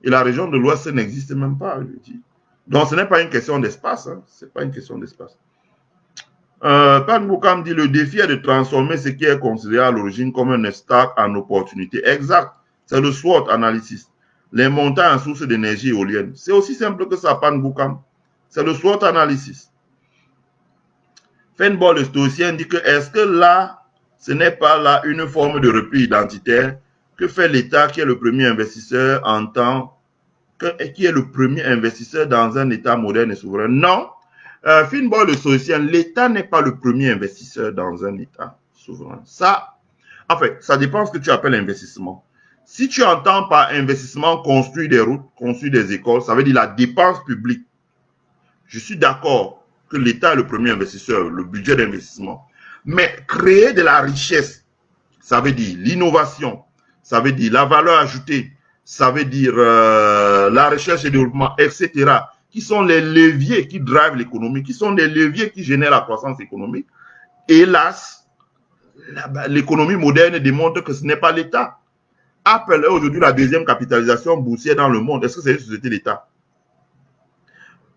et la région de l'Ouest n'existe même pas, je dis. Donc ce n'est pas une question d'espace, hein. C'est pas une question d'espace. Pan Boukam dit le défi est de transformer ce qui est considéré à l'origine comme un obstacle en opportunité. Exact, c'est le SWOT analysis. Les montagnes en source d'énergie éolienne. C'est aussi simple que ça, Pan Boukam. C'est le SWOT analysis. Fenbol, le stoïcien, dit que est-ce que là, ce n'est pas là une forme de repli identitaire que fait l'État qui est le premier investisseur en temps, qui est le premier investisseur dans un État moderne et souverain? Non. Finbol, le stoïcien, l'État n'est pas le premier investisseur dans un État souverain. Ça, en fait, ça dépend de ce que tu appelles investissement. Si tu entends par investissement construire des routes, construire des écoles, ça veut dire la dépense publique. Je suis d'accord que l'État est le premier investisseur, le budget d'investissement. Mais créer de la richesse, ça veut dire l'innovation, ça veut dire la valeur ajoutée, ça veut dire la recherche et le développement, etc., qui sont les leviers qui drivent l'économie, qui sont les leviers qui génèrent la croissance économique. Hélas, l'économie moderne démontre que ce n'est pas l'État. Apple est aujourd'hui la deuxième capitalisation boursière dans le monde. Est-ce que c'est une société d'État?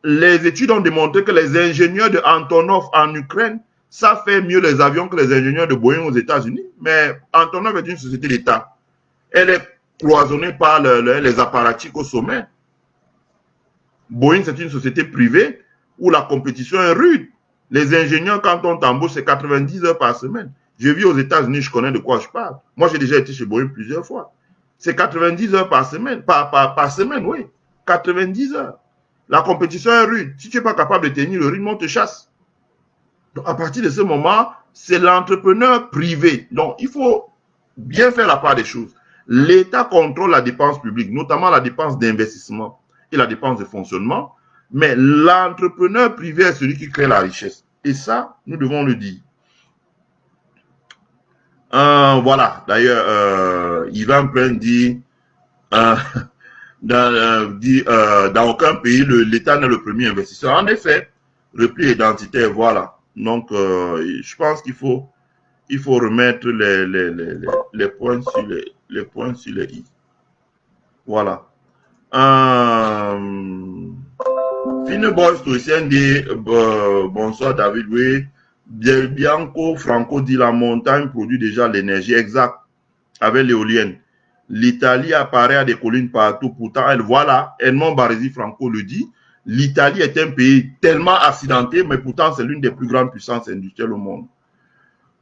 Les études ont démontré que les ingénieurs de Antonov en Ukraine savent faire mieux les avions que les ingénieurs de Boeing aux États-Unis. Mais Antonov est une société d'État. Elle est cloisonnée par les apparatchiks au sommet. Boeing, c'est une société privée où la compétition est rude. Les ingénieurs, quand on t'embauche, c'est 90 heures par semaine. Je vis aux États-Unis, je connais de quoi je parle. Moi, j'ai déjà été chez Boeing plusieurs fois. C'est 90 heures par semaine. Par semaine, oui. 90 heures. La compétition est rude. Si tu n'es pas capable de tenir le rythme, on te chasse. Donc, à partir de ce moment, c'est l'entrepreneur privé. Donc, il faut bien faire la part des choses. L'État contrôle la dépense publique, notamment la dépense d'investissement et la dépense de fonctionnement. Mais l'entrepreneur privé est celui qui crée la richesse. Et ça, nous devons le dire. Voilà. D'ailleurs, Yvan Plein dit... dans aucun pays, l'État n'est le premier investisseur. En effet, repli identitaire, voilà. Donc, je pense qu'il faut remettre les points sur les i. Voilà. Fineboy stoïcien dit bonsoir David, oui. Bianco Franco dit la montagne produit déjà l'énergie, exact, avec l'éolienne. L'Italie apparaît à des collines partout, pourtant, voilà, Edmond Baresi Franco le dit, l'Italie est un pays tellement accidenté, mais pourtant c'est l'une des plus grandes puissances industrielles au monde.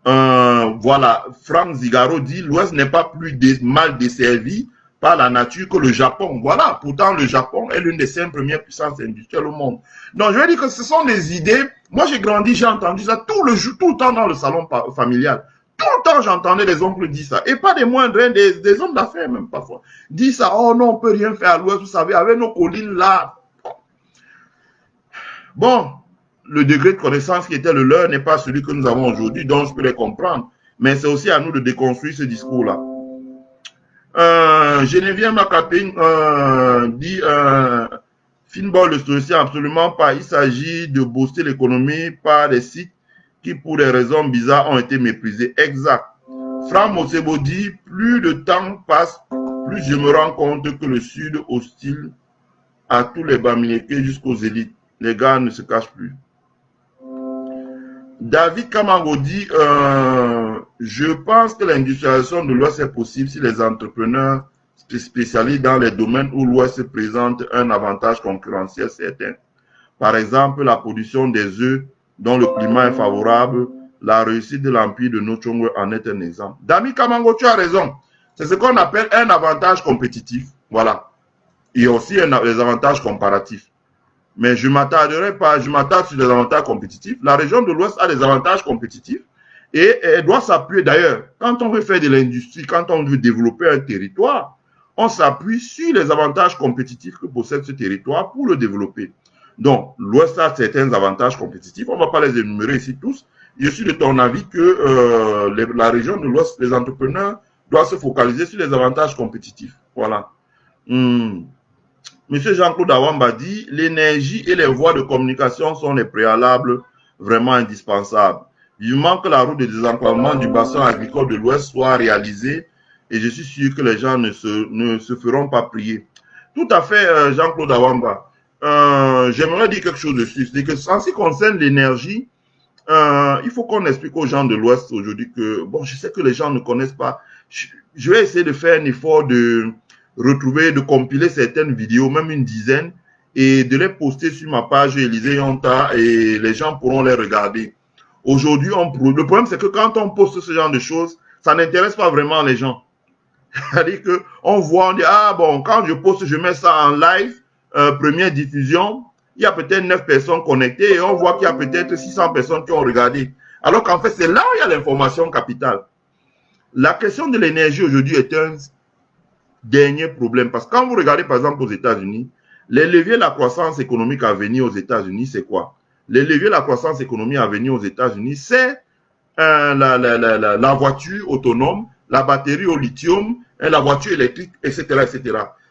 Voilà, Franck Zigaro dit, l'Ouest n'est pas plus mal desservi par la nature que le Japon. Voilà, pourtant le Japon est l'une des 5 premières puissances industrielles au monde. Donc je vais dire que ce sont des idées, moi j'ai grandi, j'ai entendu ça tout le temps dans le salon familial. Tout le temps, j'entendais les oncles dire ça. Et pas des moindres, hein, des hommes d'affaires même parfois. Disent ça, oh non, on peut rien faire à l'Ouest, vous savez, avec nos collines là. Bon, le degré de connaissance qui était le leur n'est pas celui que nous avons aujourd'hui, donc je peux les comprendre. Mais c'est aussi à nous de déconstruire ce discours-là. Geneviève Macapine dit Finbol le stoïcien, absolument pas. Il s'agit de booster l'économie par des sites qui, pour des raisons bizarres, ont été méprisés. Exact. Franck Mosebo dit, plus le temps passe, plus je me rends compte que le Sud hostile à tous les Bamileke jusqu'aux élites. Les gars ne se cachent plus. David Kamango dit, je pense que l'industrialisation de l'Ouest est possible si les entrepreneurs spécialisent dans les domaines où l'Ouest présente un avantage concurrentiel certain. Par exemple, la production des œufs dont le climat est favorable, la réussite de l'empire de Nochongwe en est un exemple. Dami Kamango, tu as raison. C'est ce qu'on appelle un avantage compétitif. Voilà. Il y a aussi les avantages comparatifs. Mais je m'attarderai pas, je m'attarde sur les avantages compétitifs. La région de l'Ouest a des avantages compétitifs et elle doit s'appuyer d'ailleurs. Quand on veut faire de l'industrie, quand on veut développer un territoire, on s'appuie sur les avantages compétitifs que possède ce territoire pour le développer. Donc, l'Ouest a certains avantages compétitifs. On ne va pas les énumérer ici tous. Je suis de ton avis que la région de l'Ouest, les entrepreneurs doivent se focaliser sur les avantages compétitifs. Voilà. Monsieur Jean-Claude Awamba dit, l'énergie et les voies de communication sont les préalables vraiment indispensables. Vivement que la route de désenclavement du bassin agricole de l'Ouest soit réalisée et je suis sûr que les gens ne se feront pas prier. Tout à fait, Jean-Claude Awamba. J'aimerais dire quelque chose dessus. C'est que en ce qui concerne l'énergie, il faut qu'on explique aux gens de l'Ouest aujourd'hui que, bon, je sais que les gens ne connaissent pas. Je vais essayer de faire un effort de retrouver, de compiler certaines vidéos, même une dizaine, et de les poster sur ma page Élisée Yonta et les gens pourront les regarder. Aujourd'hui, le problème, c'est que quand on poste ce genre de choses, ça n'intéresse pas vraiment les gens. C'est-à-dire qu'on voit, on dit, ah bon, quand je poste, je mets ça en live, première diffusion, il y a peut-être 9 personnes connectées et on voit qu'il y a peut-être 600 personnes qui ont regardé. Alors qu'en fait, c'est là où il y a l'information capitale. La question de l'énergie aujourd'hui est un dernier problème. Parce que quand vous regardez par exemple aux États-Unis, les leviers de la croissance économique à venir aux États-Unis, c'est quoi? Les leviers de la croissance économique à venir aux États-Unis, c'est la voiture autonome, la batterie au lithium, la voiture électrique, etc., etc.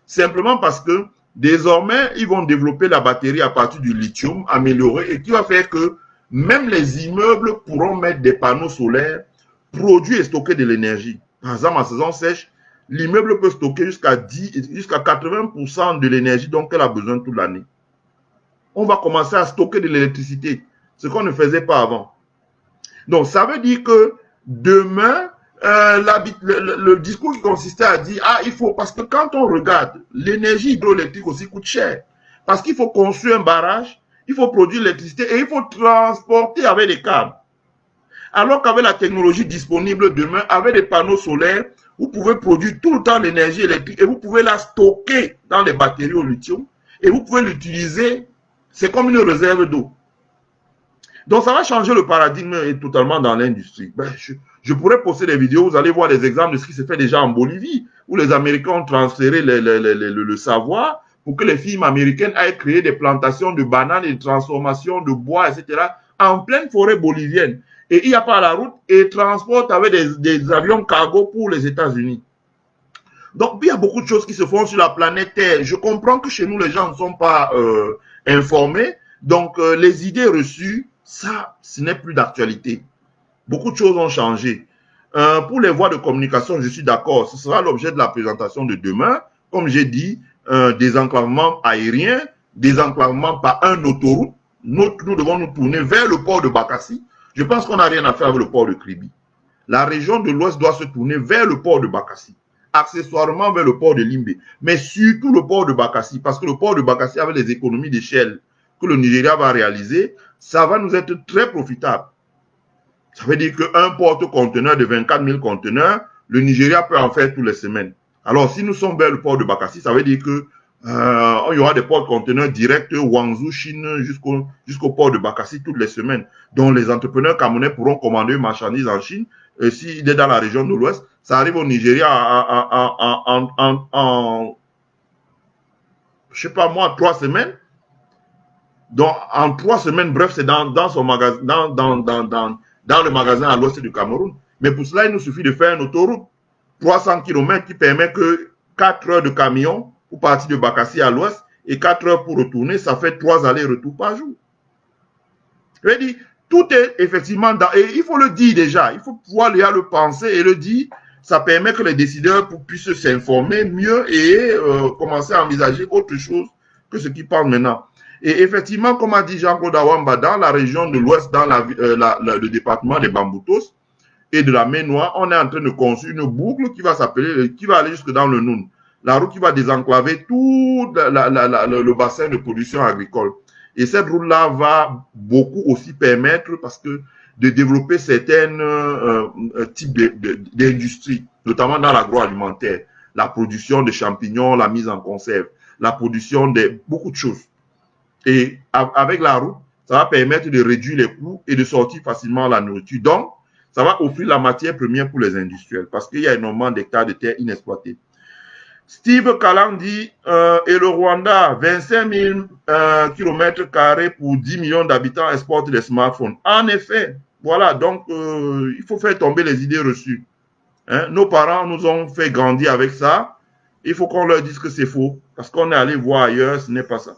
Simplement parce que désormais, ils vont développer la batterie à partir du lithium amélioré et qui va faire que même les immeubles pourront mettre des panneaux solaires, produire et stocker de l'énergie. Par exemple, en saison sèche, l'immeuble peut stocker jusqu'à 80% de l'énergie dont elle a besoin toute l'année. On va commencer à stocker de l'électricité, ce qu'on ne faisait pas avant. Donc, ça veut dire que demain, le discours qui consistait à dire, ah, il faut, parce que quand on regarde, l'énergie hydroélectrique aussi coûte cher. Parce qu'il faut construire un barrage, il faut produire l'électricité et il faut transporter avec des câbles. Alors qu'avec la technologie disponible demain, avec des panneaux solaires, vous pouvez produire tout le temps l'énergie électrique et vous pouvez la stocker dans les batteries au lithium et vous pouvez l'utiliser, c'est comme une réserve d'eau. Donc, ça va changer le paradigme totalement dans l'industrie. Ben, je pourrais poster des vidéos, vous allez voir des exemples de ce qui se fait déjà en Bolivie, où les Américains ont transféré le savoir pour que les firmes américaines aillent créer des plantations de bananes et de transformation de bois, etc., en pleine forêt bolivienne. Et il n'y a pas la route et transportent avec des avions cargo pour les États-Unis. Donc, il y a beaucoup de choses qui se font sur la planète Terre. Je comprends que chez nous, les gens ne sont pas informés. Donc, les idées reçues, ça, ce n'est plus d'actualité. Beaucoup de choses ont changé. Pour les voies de communication, je suis d'accord. Ce sera l'objet de la présentation de demain. Comme j'ai dit, désenclavement aérien, désenclavement par un autoroute. Nous devons nous tourner vers le port de Bakassi. Je pense qu'on n'a rien à faire avec le port de Kribi. La région de l'Ouest doit se tourner vers le port de Bakassi, accessoirement vers le port de Limbe, mais surtout le port de Bakassi, parce que le port de Bakassi, avec les économies d'échelle que le Nigeria va réaliser, ça va nous être très profitable. Ça veut dire qu'un porte-conteneur de 24 000 conteneurs, le Nigeria peut en faire toutes les semaines. Alors, si nous sommes vers le port de Bakassi, ça veut dire que il y aura des porte-conteneurs directs Guangzhou, Chine, jusqu'au port de Bakassi toutes les semaines. Donc, les entrepreneurs camerounais pourront commander une marchandise en Chine. S'il est dans la région de l'Ouest, ça arrive au Nigeria je sais pas moi, 3 semaines. Donc, en 3 semaines, bref, c'est dans son magasin, dans le magasin à l'ouest du Cameroun. Mais pour cela, il nous suffit de faire une autoroute 300 km qui permet que 4 heures de camion pour partir de Bakassi à l'ouest et 4 heures pour retourner, ça fait 3 allers-retours par jour. Je veux dire, tout est effectivement dans, et il faut le dire déjà, il faut pouvoir le penser et le dire. Ça permet que les décideurs puissent s'informer mieux et commencer à envisager autre chose que ce qu'ils parlent maintenant. Et effectivement, comme a dit Jean-Claude Awamba, dans la région de l'Ouest, dans le département des Bamboutos et de la Main-Noire, on est en train de construire une boucle qui va aller jusque dans le Noun. La route qui va désenclaver tout le bassin de production agricole. Et cette route-là va beaucoup aussi permettre, parce que de développer certains types d'industries, notamment dans l'agroalimentaire, la production de champignons, la mise en conserve, la production de beaucoup de choses. Et avec la route, ça va permettre de réduire les coûts et de sortir facilement la nourriture. Donc, ça va offrir la matière première pour les industriels parce qu'il y a énormément d'hectares de terre inexploités. Steve Kalang dit, et le Rwanda, 25 000 km² pour 10 millions d'habitants exportent des smartphones. En effet, voilà, donc il faut faire tomber les idées reçues. Hein? Nos parents nous ont fait grandir avec ça. Il faut qu'on leur dise que c'est faux parce qu'on est allé voir ailleurs, ce n'est pas ça.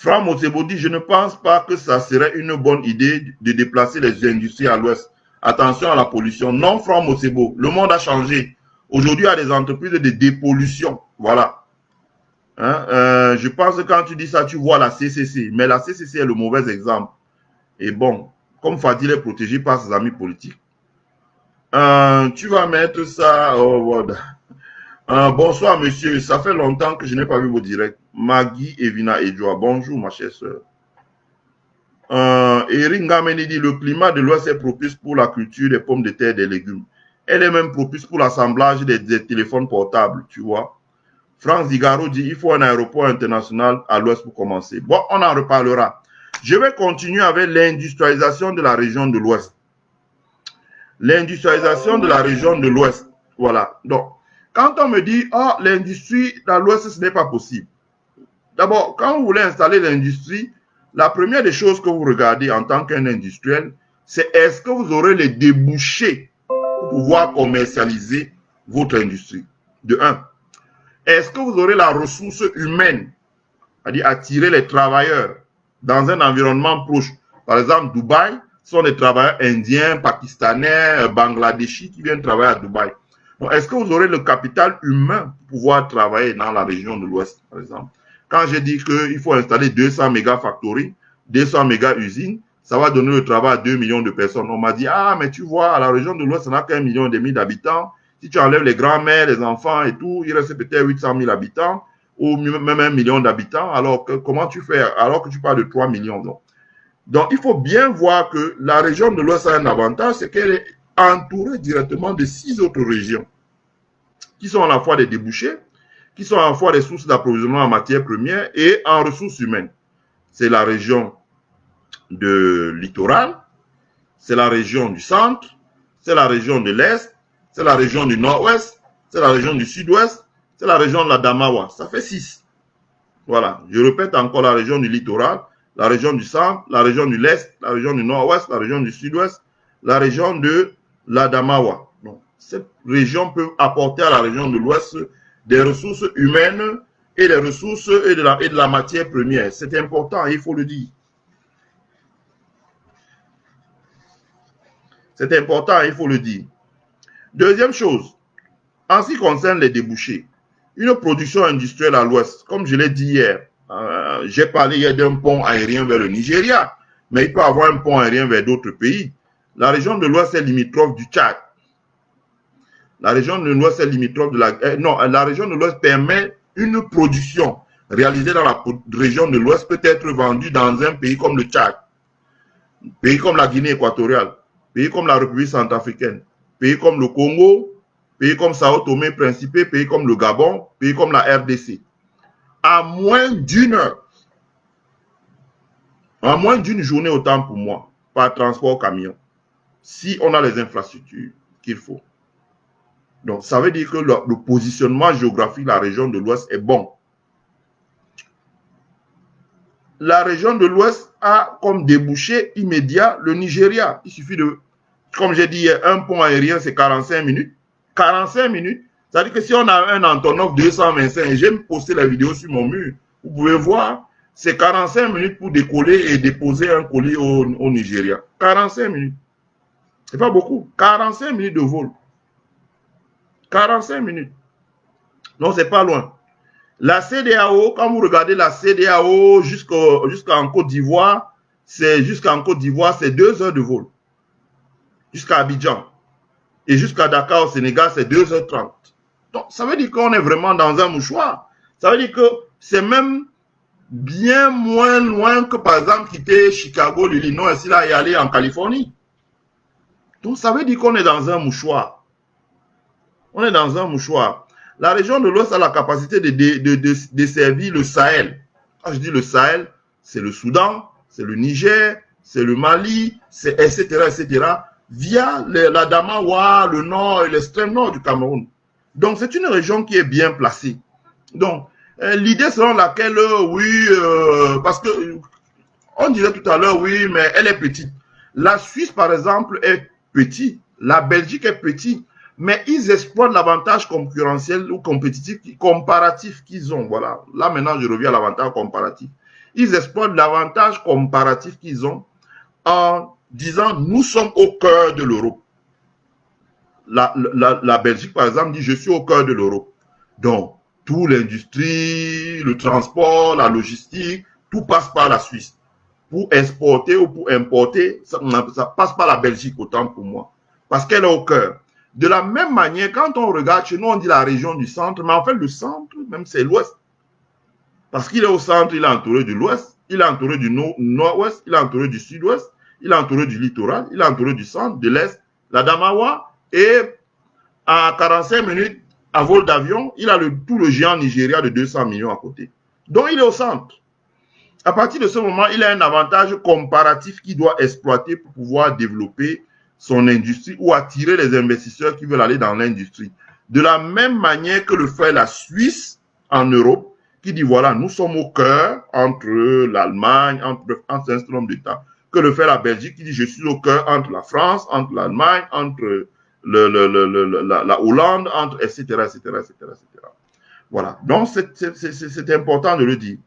Franck Motebo dit, je ne pense pas que ça serait une bonne idée de déplacer les industries à l'ouest. Attention à la pollution. Non, Franck Motebo, le monde a changé. Aujourd'hui, il y a des entreprises de dépollution. Voilà. Hein? Je pense que quand tu dis ça, tu vois la CCC. Mais la CCC est le mauvais exemple. Et bon, comme Fadil est protégé par ses amis politiques, tu vas mettre ça. Oh, voilà. Bonsoir, monsieur. Ça fait longtemps que je n'ai pas vu vos directs. Maggie Evina Edjoa. Bonjour, ma chère sœur. Eric Ngameni dit le climat de l'Ouest est propice pour la culture des pommes de terre et des légumes. Elle est même propice pour l'assemblage des téléphones portables, tu vois. Franck Zigaro dit il faut un aéroport international à l'Ouest pour commencer. Bon, on en reparlera. Je vais continuer avec l'industrialisation de la région de l'Ouest. L'industrialisation de la région de l'Ouest. Voilà. Donc, quand on me dit, oh, l'industrie dans l'Ouest, ce n'est pas possible. D'abord, quand vous voulez installer l'industrie, la première des choses que vous regardez en tant qu'un industriel, c'est est-ce que vous aurez les débouchés pour pouvoir commercialiser votre industrie. De un. Est-ce que vous aurez la ressource humaine, c'est-à-dire attirer les travailleurs dans un environnement proche. Par exemple, Dubaï, ce sont des travailleurs indiens, pakistanais, bangladeshis qui viennent travailler à Dubaï. Donc, est-ce que vous aurez le capital humain pour pouvoir travailler dans la région de l'Ouest, par exemple? Quand j'ai dit qu'il faut installer 200 méga factories, 200 méga usines, ça va donner le travail à 2 millions de personnes. On m'a dit, ah, mais tu vois, à la région de l'Ouest, ça n'a qu'1,5 million d'habitants. Si tu enlèves les grands-mères, les enfants et tout, il reste peut-être 800 000 habitants ou même 1 million d'habitants. Alors que, comment tu fais, alors que tu parles de 3 millions? Donc, il faut bien voir que la région de l'Ouest a un avantage, c'est qu'elle est entourée directement de 6 autres régions qui sont à la fois des débouchés, qui sont à la fois des sources d'approvisionnement en matières premières et en ressources humaines. C'est la région de littoral, c'est la région du centre, c'est la région de l'Est, c'est la région du Nord-Ouest, c'est la région du Sud-Ouest, c'est la région de la Damawa. Ça fait 6. Voilà. Je répète encore la région du littoral, la région du centre, la région de l'Est, la région du Nord-Ouest, la région du Sud-Ouest, la région de la Damawa. Donc, cette région peut apporter à la région de l'Ouest des ressources humaines et des ressources et de la matière première. C'est important, il faut le dire. C'est important, il faut le dire. Deuxième chose, en ce qui concerne les débouchés, une production industrielle à l'Ouest, comme je l'ai dit hier, j'ai parlé hier d'un pont aérien vers le Nigeria, mais il peut y avoir un pont aérien vers d'autres pays. La région de l'Ouest est limitrophe du Tchad. La région de l'Ouest est limitrophe de la région de l'Ouest permet une production réalisée dans la région de l'Ouest peut être vendue dans un pays comme le Tchad, pays comme la Guinée équatoriale, pays comme la République centrafricaine, pays comme le Congo, pays comme Sao Tomé et Principe, pays comme le Gabon, pays comme la RDC. À moins d'une heure, à moins d'une journée autant pour moi, par transport camion, si on a les infrastructures qu'il faut. Donc, ça veut dire que le positionnement géographique de la région de l'Ouest est bon. La région de l'Ouest a comme débouché immédiat le Nigeria. Il suffit de, comme j'ai dit, un pont aérien, c'est 45 minutes. 45 minutes. C'est-à-dire que si on a un Antonov 225, j'aime poster la vidéo sur mon mur, vous pouvez voir, c'est 45 minutes pour décoller et déposer un colis au Nigeria. 45 minutes. C'est pas beaucoup. 45 minutes de vol. 45 minutes. Non, c'est pas loin. La CEDEAO, quand vous regardez la CEDEAO jusqu'en Côte d'Ivoire, c'est 2 heures de vol. Jusqu'à Abidjan. Et jusqu'à Dakar au Sénégal, c'est 2h30. Donc, ça veut dire qu'on est vraiment dans un mouchoir. Ça veut dire que c'est même bien moins loin que, par exemple, quitter Chicago, l'Illinois, et là, et aller en Californie. Donc, ça veut dire qu'on est dans un mouchoir. On est dans un mouchoir. La région de l'Ouest a la capacité de desservir le Sahel. Quand je dis le Sahel, c'est le Soudan, c'est le Niger, c'est le Mali, etc., etc., via la Damawa, le nord et l'extrême nord du Cameroun. Donc, c'est une région qui est bien placée. Donc, l'idée selon laquelle, parce que, on disait tout à l'heure, oui, mais elle est petite. La Suisse, par exemple, est petite. La Belgique est petite. Mais ils exploitent l'avantage concurrentiel ou compétitif, comparatif qu'ils ont. Voilà. Là, maintenant, je reviens à l'avantage comparatif. ils exploitent l'avantage comparatif qu'ils ont en disant nous sommes au cœur de l'Europe. La Belgique, par exemple, dit je suis au cœur de l'Europe. Donc, toute l'industrie, le transport, la logistique, tout passe par la Suisse. Pour exporter ou pour importer, ça passe par la Belgique, autant pour moi. Parce qu'elle est au cœur. De la même manière, quand on regarde chez nous, on dit la région du centre, mais en fait, le centre, même c'est l'ouest. Parce qu'il est au centre, il est entouré de l'ouest, il est entouré du nord-ouest, il est entouré du sud-ouest, il est entouré du littoral, il est entouré du centre, de l'est, la Damawa, et à 45 minutes, à vol d'avion, il a tout le géant Nigeria de 200 millions à côté. Donc, il est au centre. À partir de ce moment, il a un avantage comparatif qu'il doit exploiter pour pouvoir développer son industrie ou attirer les investisseurs qui veulent aller dans l'industrie. De la même manière que le fait la Suisse en Europe, qui dit voilà, nous sommes au cœur entre l'Allemagne, entre un certain nombre d'États, que le fait la Belgique, qui dit je suis au cœur entre la France, entre l'Allemagne, entre la Hollande, entre etc., etc., etc., etc. Voilà. Donc, c'est important de le dire.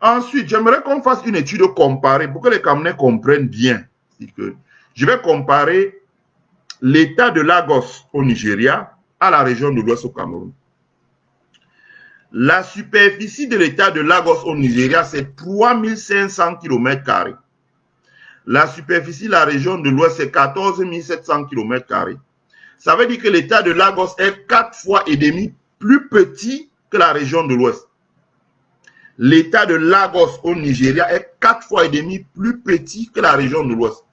Ensuite, j'aimerais qu'on fasse une étude comparée pour que les Camerounais comprennent bien. Je vais comparer l'état de Lagos au Nigeria à la région de l'Ouest au Cameroun. La superficie de l'état de Lagos au Nigeria, c'est 3500 km². La superficie de la région de l'Ouest, c'est 14 700 km². Ça veut dire que l'état de Lagos est 4 fois et demi plus petit que la région de l'Ouest. L'état de Lagos au Nigeria est 4 fois et demi plus petit que la région de l'Ouest.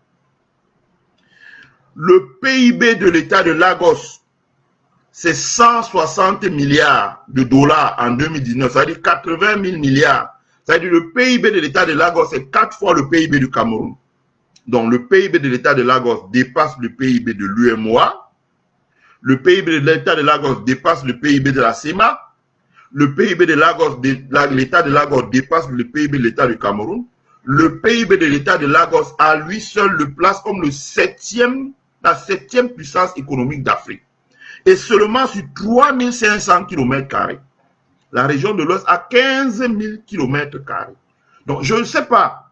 Le PIB de l'état de Lagos, c'est 160 milliards de dollars en 2019, ça veut dire 80 000 milliards. Ça veut dire que le PIB de l'état de Lagos est 4 fois le PIB du Cameroun. Donc le PIB de l'état de Lagos dépasse le PIB de l'UEMOA. Le PIB de l'état de Lagos dépasse le PIB de la CEMA. Le PIB de l'état de Lagos dépasse le PIB de l'état du Cameroun. Le PIB de l'état de Lagos à lui seul le place comme la septième puissance économique d'Afrique. Et seulement sur 3500 km². La région de l'Ouest a 15 000 km². Donc je ne sais pas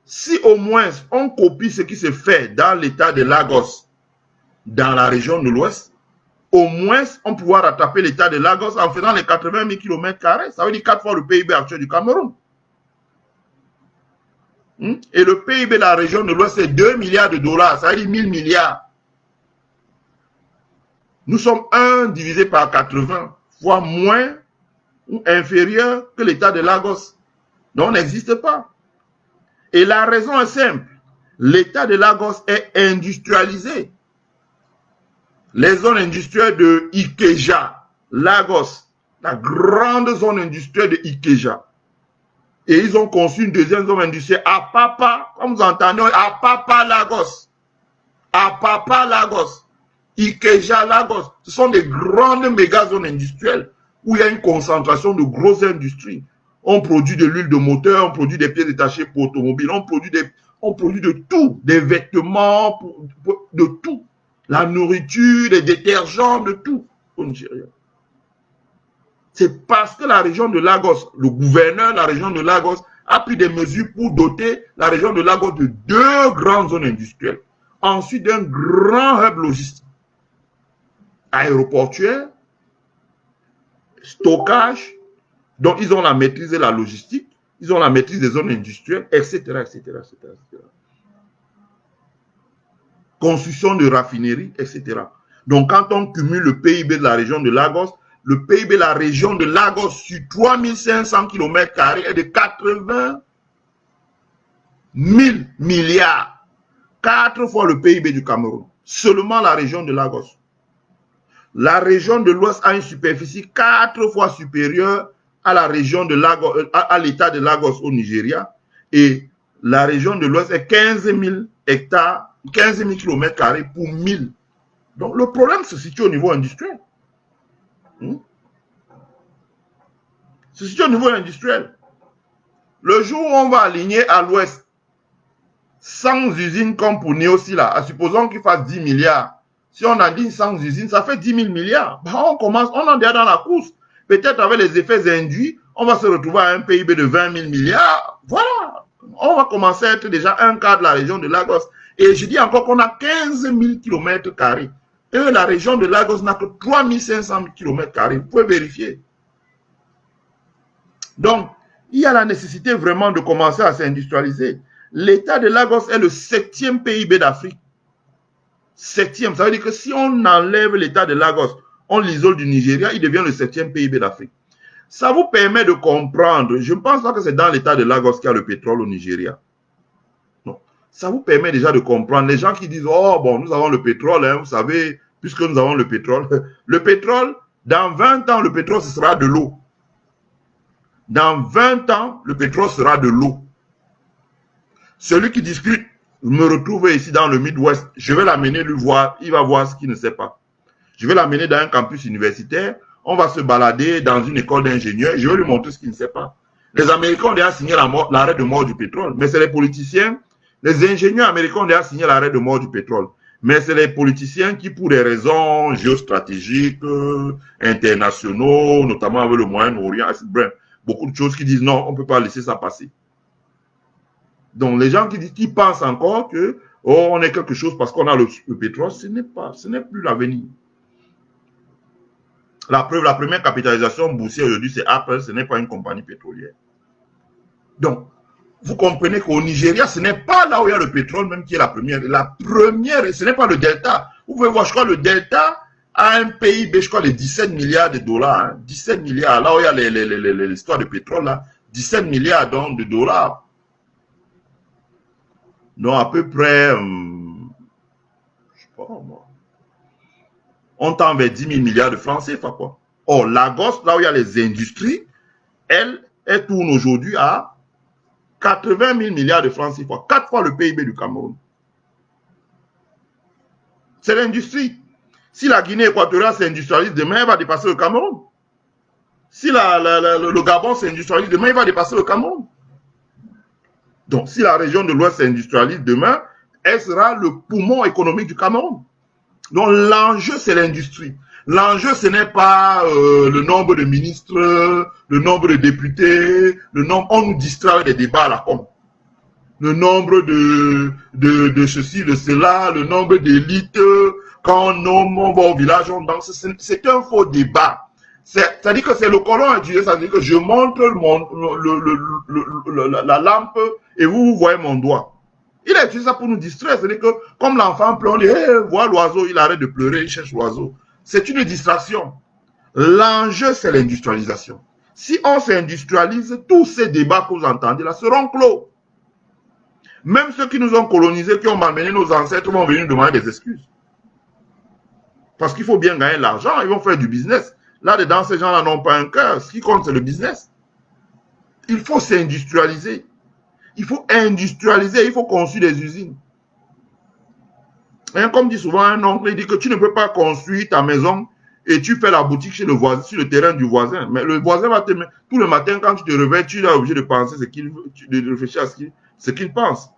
si au moins on copie ce qui se fait dans l'état de Lagos, dans la région de l'Ouest, au moins on pourra rattraper l'état de Lagos en faisant les 80 000 km². Ça veut dire 4 fois le PIB actuel du Cameroun. Et le PIB de la région de l'Ouest, c'est 2 milliards de dollars, ça veut dire 1000 milliards. Nous sommes 1 divisé par 80, fois moins ou inférieur que l'état de Lagos. Donc on n'existe pas. Et la raison est simple. L'état de Lagos est industrialisé. Les zones industrielles de Ikeja, Lagos, la grande zone industrielle de Ikeja. Et ils ont conçu une deuxième zone industrielle à Papa, comme vous entendez, à Papa Lagos. À Papa Lagos. Ikeja Lagos. Ce sont des grandes méga zones industrielles où il y a une concentration de grosses industries. On produit de l'huile de moteur, on produit des pièces détachées pour automobiles, on produit de tout, des vêtements, de tout. La nourriture, les détergents, de tout au Nigeria. C'est parce que la région de Lagos, le gouverneur de la région de Lagos a pris des mesures pour doter la région de Lagos de 2 grandes zones industrielles. Ensuite, d'un grand hub logistique, aéroportuaire, stockage. Donc, ils ont la maîtrise de la logistique, ils ont la maîtrise des zones industrielles, etc., etc., etc., etc. Construction de raffineries, etc. Donc, quand on cumule le PIB de la région de Lagos, le PIB de la région de Lagos sur 3500 km² est de 80 000 milliards. 4 fois le PIB du Cameroun. Seulement la région de Lagos. La région de l'Ouest a une superficie 4 fois supérieure à la région de Lagos, à l'état de Lagos au Nigeria. Et la région de l'Ouest est 15 000 hectares, 15 000 km² pour 1000. Donc le problème se situe au niveau industriel. Se situe au niveau industriel. Le jour où on va aligner à l'Ouest 100 usines comme pour Neosila, supposons qu'il fasse 10 milliards. Si on aligne 100 usines, ça fait 10 000 milliards. On commence, on en est dans la course. Peut-être avec les effets induits, on va se retrouver à un PIB de 20 000 milliards. Voilà. On va commencer à être déjà un quart de la région de Lagos. Et je dis encore qu'on a 15 000 km². Et la région de Lagos n'a que 3 500 km². Vous pouvez vérifier. Donc, il y a la nécessité vraiment de commencer à s'industrialiser. L'État de Lagos est le 7e PIB d'Afrique. 7e. Ça veut dire que si on enlève l'État de Lagos, on l'isole du Nigeria, il devient le 7e PIB d'Afrique. Ça vous permet de comprendre. Je ne pense pas que c'est dans l'État de Lagos qu'il y a le pétrole au Nigeria. Non. Ça vous permet déjà de comprendre. Les gens qui disent, oh bon, nous avons le pétrole, hein, vous savez, puisque nous avons le pétrole. Le pétrole, dans 20 ans, le pétrole, ce sera de l'eau. Dans 20 ans, le pétrole sera de l'eau. Celui qui discute, me retrouve ici dans le Midwest, je vais l'amener lui voir, il va voir ce qu'il ne sait pas. Je vais l'amener dans un campus universitaire, on va se balader dans une école d'ingénieurs, je vais lui montrer ce qu'il ne sait pas. Les Américains ont déjà signé l'arrêt de mort du pétrole, mais c'est les politiciens, les ingénieurs américains ont déjà signé l'arrêt de mort du pétrole. Mais c'est les politiciens qui, pour des raisons géostratégiques, internationaux, notamment avec le Moyen-Orient, bref, beaucoup de choses qui disent non, on ne peut pas laisser ça passer. Donc, les gens qui pensent encore que oh, on est quelque chose parce qu'on a le pétrole, ce n'est plus l'avenir. La preuve, la première capitalisation boursière aujourd'hui, c'est Apple, ce n'est pas une compagnie pétrolière. Donc, vous comprenez qu'au Nigeria, ce n'est pas là où il y a le pétrole même qui est la première. La première, ce n'est pas le delta. Vous pouvez voir, je crois, le delta a un PIB, je crois, de 17 milliards de dollars. Hein. 17 milliards, là où il y a l'histoire de pétrole, là, 17 milliards donc, de dollars. Donc, à peu près, je sais pas moi, on tend vers 10 000 milliards de francs CFA, quoi. Or, Lagos, là où il y a les industries, elle tourne aujourd'hui à 80 000 milliards de francs CFA, 4 fois le PIB du Cameroun. C'est l'industrie. Si la Guinée équatoriale s'industrialise demain, elle va dépasser le Cameroun. Si le Gabon s'industrialise demain, il va dépasser le Cameroun. Donc, si la région de l'Ouest s'industrialise demain, elle sera le poumon économique du Cameroun. Donc, l'enjeu, c'est l'industrie. L'enjeu, ce n'est pas le nombre de ministres, le nombre de députés, on nous distrait avec des débats à la con. Le nombre de ceci, de cela, le nombre d'élites, quand on va au village, on danse. C'est un faux débat. C'est-à-dire que c'est le colon utilisé, c'est-à-dire que je montre la lampe et vous voyez mon doigt. Il a utilisé ça pour nous distraire, c'est-à-dire que comme l'enfant pleure, on dit, hey, vois l'oiseau, il arrête de pleurer, il cherche l'oiseau. C'est une distraction. L'enjeu, c'est l'industrialisation. Si on s'industrialise, tous ces débats que vous entendez là seront clos. Même ceux qui nous ont colonisés, qui ont malmené nos ancêtres, vont venir demander des excuses. Parce qu'il faut bien gagner l'argent, ils vont faire du business. Là-dedans, ces gens-là n'ont pas un cœur. Ce qui compte, c'est le business. Il faut s'industrialiser. Il faut industrialiser, il faut construire des usines. Et comme dit souvent un oncle, il dit que tu ne peux pas construire ta maison et tu fais la boutique chez le voisin, sur le terrain du voisin. Mais le voisin va te mettre, tout le matin, quand tu te réveilles, tu es obligé de penser de réfléchir à ce qu'il pense.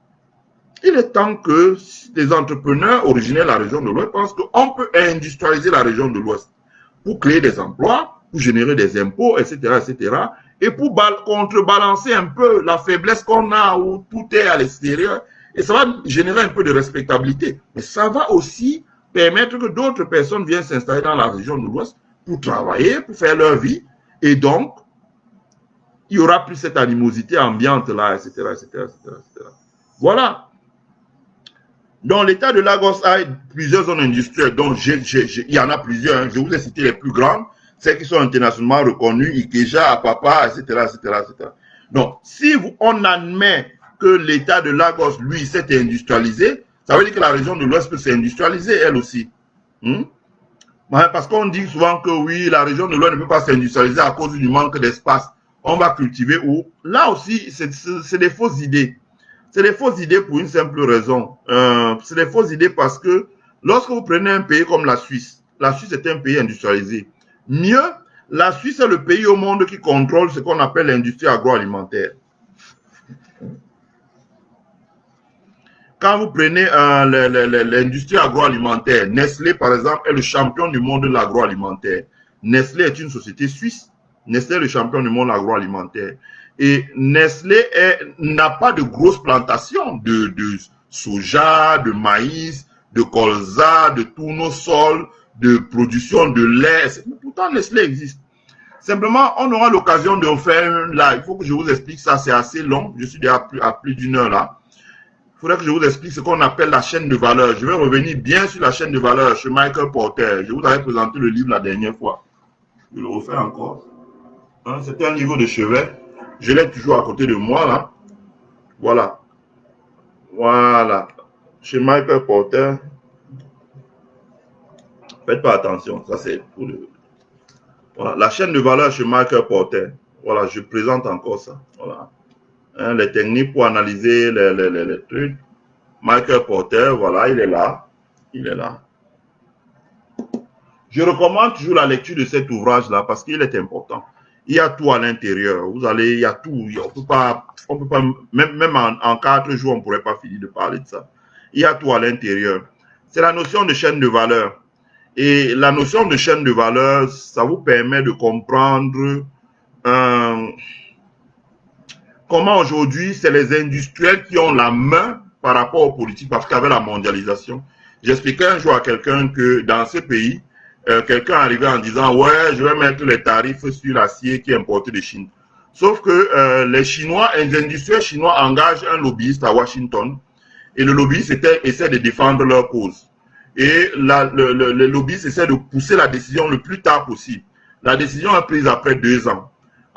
Il est temps que les entrepreneurs originaires de la région de l'Ouest pensent qu'on peut industrialiser la région de l'Ouest pour créer des emplois, pour générer des impôts, etc., etc., et pour contrebalancer un peu la faiblesse qu'on a où tout est à l'extérieur. Et ça va générer un peu de respectabilité. Mais ça va aussi permettre que d'autres personnes viennent s'installer dans la région de l'Ouest pour travailler, pour faire leur vie. Et donc, il y aura plus cette animosité ambiante là, etc., etc., etc., etc. Voilà. Donc, l'État de Lagos a plusieurs zones industrielles, donc il y en a plusieurs. Hein. Je vous ai cité les plus grandes, celles qui sont internationalement reconnues, Ikeja, Apapa, etc., etc., etc. Donc, si on admet que l'État de Lagos, lui, s'est industrialisé, ça veut dire que la région de l'Ouest peut s'industrialiser, elle aussi. Parce qu'on dit souvent que oui, la région de l'Ouest ne peut pas s'industrialiser à cause du manque d'espace. On va cultiver où? Là aussi, c'est des fausses idées. C'est des fausses idées pour une simple raison. C'est des fausses idées parce que lorsque vous prenez un pays comme la Suisse est un pays industrialisé. Mieux, la Suisse est le pays au monde qui contrôle ce qu'on appelle l'industrie agroalimentaire. Quand vous prenez l'industrie agroalimentaire, Nestlé, par exemple, est le champion du monde de l'agroalimentaire. Nestlé est une société suisse. Nestlé est le champion du monde agroalimentaire. Et Nestlé n'a pas de grosses plantations de soja, de maïs, de colza, de tournesol, de production de lait. Pourtant, Nestlé existe. Simplement, on aura l'occasion de faire un live. Il faut que je vous explique ça, c'est assez long. Je suis déjà à plus d'une heure là. Il faudrait que je vous explique ce qu'on appelle la chaîne de valeur. Je vais revenir bien sur la chaîne de valeur chez Michael Porter. Je vous avais présenté le livre la dernière fois. Je le refais encore. Hein, c'était un livre de chevet. Je l'ai toujours à côté de moi là. Voilà. Voilà. Chez Michael Porter. Faites pas attention. Ça c'est pour le... Voilà. La chaîne de valeur chez Michael Porter. Voilà. Je présente encore ça. Voilà. Hein, les techniques pour analyser les trucs. Michael Porter, voilà, il est là. Il est là. Je recommande toujours la lecture de cet ouvrage-là parce qu'il est important. Il y a tout à l'intérieur. Vous allez, il y a tout. On peut pas, même en 4 jours, on ne pourrait pas finir de parler de ça. Il y a tout à l'intérieur. C'est la notion de chaîne de valeur. Et la notion de chaîne de valeur, ça vous permet de comprendre comment aujourd'hui, c'est les industriels qui ont la main par rapport aux politiques, parce qu'avec la mondialisation, j'expliquais un jour à quelqu'un que dans ce pays, quelqu'un arrivait en disant « Ouais, je vais mettre les tarifs sur l'acier qui est importé de Chine. » Sauf que les Chinois, les industriels chinois engagent un lobbyiste à Washington et le lobbyiste essaie de défendre leur cause. Et le lobbyiste essaie de pousser la décision le plus tard possible. La décision est prise après 2 ans.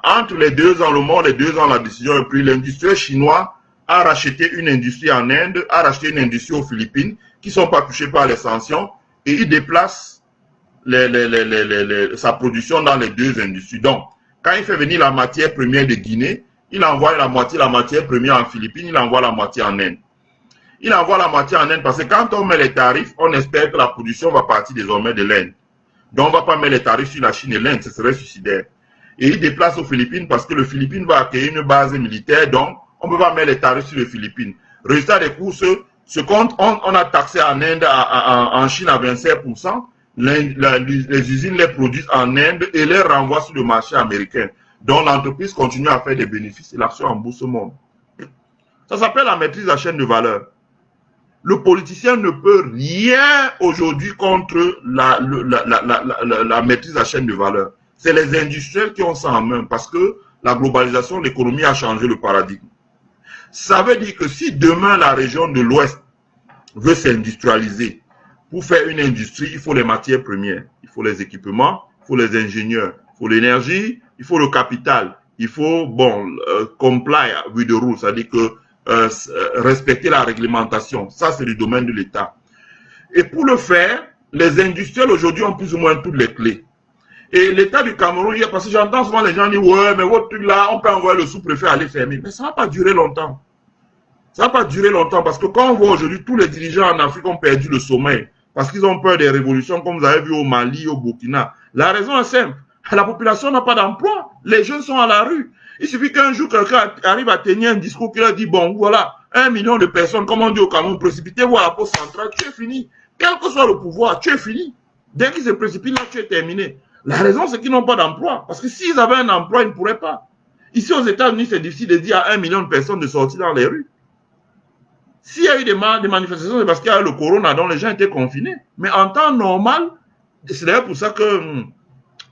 Entre les 2 ans, le monde, les 2 ans, la décision est prise. L'industriel chinois a racheté une industrie en Inde, a racheté une industrie aux Philippines, qui ne sont pas touchées par les sanctions, et il déplace sa production dans les 2 industries. Donc, quand il fait venir la matière première de Guinée, il envoie la matière première en Philippines, il envoie la moitié en Inde. Il envoie la moitié en Inde parce que quand on met les tarifs, on espère que la production va partir désormais de l'Inde. Donc, on ne va pas mettre les tarifs sur la Chine et l'Inde, ce serait suicidaire. Et il déplace aux Philippines parce que le Philippines va accueillir une base militaire, donc on ne peut pas mettre les tarifs sur les Philippines. Résultat des courses, ce compte, on a taxé en Inde, en Chine à 25%, les usines les produisent en Inde et les renvoient sur le marché américain. Donc l'entreprise continue à faire des bénéfices et l'action en bourse monte. Ça s'appelle la maîtrise de la chaîne de valeur. Le politicien ne peut rien aujourd'hui contre la maîtrise de la chaîne de valeur. C'est les industriels qui ont ça en main parce que la globalisation de l'économie a changé le paradigme. Ça veut dire que si demain la région de l'Ouest veut s'industrialiser, pour faire une industrie, il faut les matières premières, il faut les équipements, il faut les ingénieurs, il faut l'énergie, il faut le capital, il faut, comply with the rules, c'est-à-dire que respecter la réglementation. Ça, c'est le domaine de l'État. Et pour le faire, les industriels aujourd'hui ont plus ou moins toutes les clés. Et l'État du Cameroun, parce que j'entends souvent les gens dire « Ouais, mais votre truc là, on peut envoyer le sous-préfet aller fermer. » Mais ça ne va pas durer longtemps. Ça ne va pas durer longtemps parce que quand on voit aujourd'hui, tous les dirigeants en Afrique ont perdu le sommeil parce qu'ils ont peur des révolutions comme vous avez vu au Mali, au Burkina. La raison est simple. La population n'a pas d'emploi. Les jeunes sont à la rue. Il suffit qu'un jour, quelqu'un arrive à tenir un discours qui leur dit « Bon, voilà, 1 million de personnes, comme on dit au Cameroun, précipitez-vous à la poste centrale, tu es fini. Quel que soit le pouvoir, tu es fini. Dès qu'ils se précipitent là, tu es terminé. » La raison, c'est qu'ils n'ont pas d'emploi. Parce que s'ils avaient un emploi, ils ne pourraient pas. Ici, aux États-Unis, c'est difficile de dire à 1 million de personnes de sortir dans les rues. S'il y a eu des manifestations, c'est parce qu'il y a eu le corona, dont les gens étaient confinés. Mais en temps normal, c'est d'ailleurs pour ça que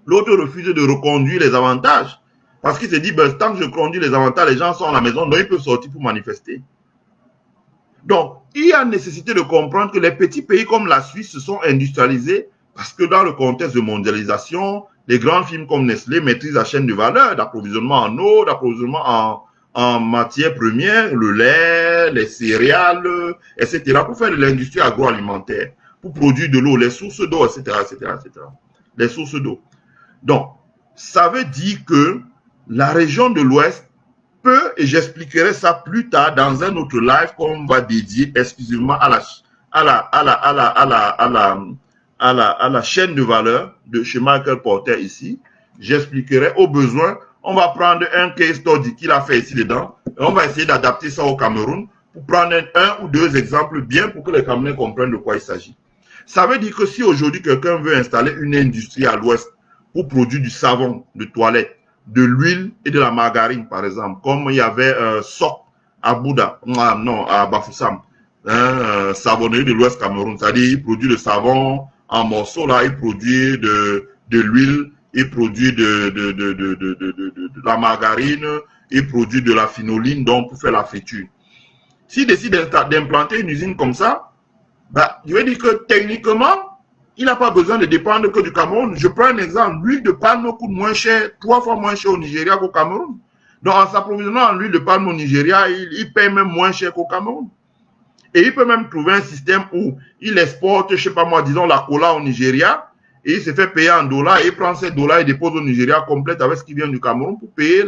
l'autre refuse de reconduire les avantages. Parce qu'il se dit, tant que je conduis les avantages, les gens sont à la maison, donc ils peuvent sortir pour manifester. Donc, il y a nécessité de comprendre que les petits pays comme la Suisse se sont industrialisés parce que dans le contexte de mondialisation, les grands firmes comme Nestlé maîtrisent la chaîne de valeur d'approvisionnement en eau, d'approvisionnement en matières premières, le lait, les céréales, etc. pour faire de l'industrie agroalimentaire, pour produire de l'eau, les sources d'eau, etc., etc., etc. Les sources d'eau. Donc, ça veut dire que la région de l'Ouest peut, et j'expliquerai ça plus tard dans un autre live qu'on va dédier exclusivement à la chaîne de valeur de chez Michael Porter ici. J'expliquerai au besoin. On va prendre un case study qu'il a fait ici dedans et on va essayer d'adapter ça au Cameroun pour prendre un ou deux exemples bien pour que les Camerounais comprennent de quoi il s'agit. Ça veut dire que si aujourd'hui quelqu'un veut installer une industrie à l'Ouest pour produire du savon de toilette, de l'huile et de la margarine, par exemple, comme il y avait Sok à Bouddha, non, à Bafoussam, savonnerie de l'Ouest Cameroun, c'est-à-dire il produit le savon en morceaux, là, il produit de l'huile, il produit de la margarine, il produit de la phénoline, donc pour faire la friture. S'il décide d'implanter une usine comme ça, bah, je veux dire que techniquement, il n'a pas besoin de dépendre que du Cameroun. Je prends un exemple, l'huile de palme coûte moins cher, 3 fois moins cher au Nigeria qu'au Cameroun. Donc en s'approvisionnant en l'huile de palme au Nigeria, il paye même moins cher qu'au Cameroun. Et il peut même trouver un système où il exporte, je sais pas moi, disons la cola au Nigeria, et il se fait payer en dollars, et il prend ces dollars et dépose au Nigeria complète avec ce qui vient du Cameroun pour payer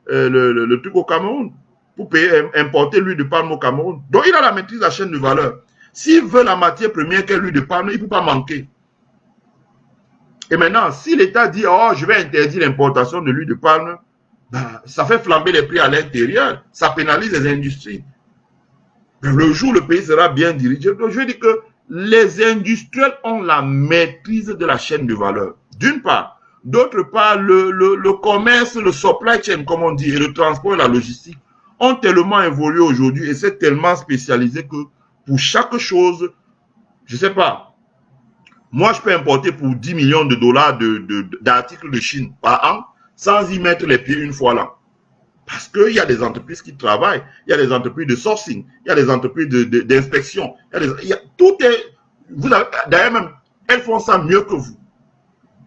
le truc au Cameroun, pour payer, importer l'huile de palme au Cameroun. Donc il a la maîtrise de la chaîne de valeur. S'il veut la matière première qu'est l'huile de palme, il ne peut pas manquer. Et maintenant, si l'État dit, oh, je vais interdire l'importation de l'huile de palme, ben, ça fait flamber les prix à l'intérieur, ça pénalise les industries. Le jour où le pays sera bien dirigé, donc je veux dire que les industriels ont la maîtrise de la chaîne de valeur, d'une part. D'autre part, le commerce, le supply chain, comme on dit, et le transport et la logistique ont tellement évolué aujourd'hui et c'est tellement spécialisé que pour chaque chose, je ne sais pas, moi je peux importer pour 10 millions de dollars d'articles de Chine par an sans y mettre les pieds une fois là. Parce qu'il y a des entreprises qui travaillent, il y a des entreprises de sourcing, il y a des entreprises d'inspection, tout est, d'ailleurs même, elles font ça mieux que vous.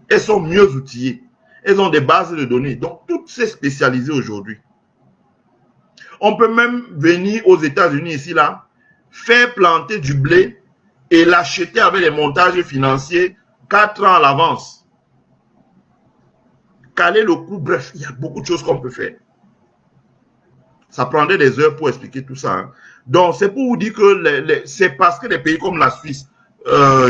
Elles sont mieux outillées. Elles ont des bases de données. Donc, tout c'est spécialisé aujourd'hui. On peut même venir aux États-Unis ici, là, faire planter du blé et l'acheter avec les montages financiers 4 ans à l'avance. Caler le coût, bref, il y a beaucoup de choses qu'on peut faire. Ça prendrait des heures pour expliquer tout ça. Hein. Donc, c'est pour vous dire que c'est parce que des pays comme la Suisse,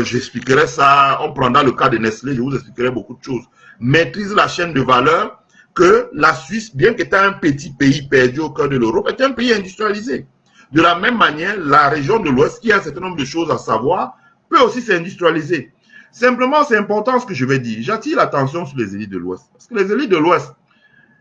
j'expliquerai ça, on prendra le cas de Nestlé, je vous expliquerai beaucoup de choses, maîtrise la chaîne de valeur que la Suisse, bien qu'étant un petit pays perdu au cœur de l'Europe, est un pays industrialisé. De la même manière, la région de l'Ouest, qui a un certain nombre de choses à savoir, peut aussi s'industrialiser. Simplement, c'est important ce que je vais dire. J'attire l'attention sur les élites de l'Ouest. Parce que les élites de l'Ouest,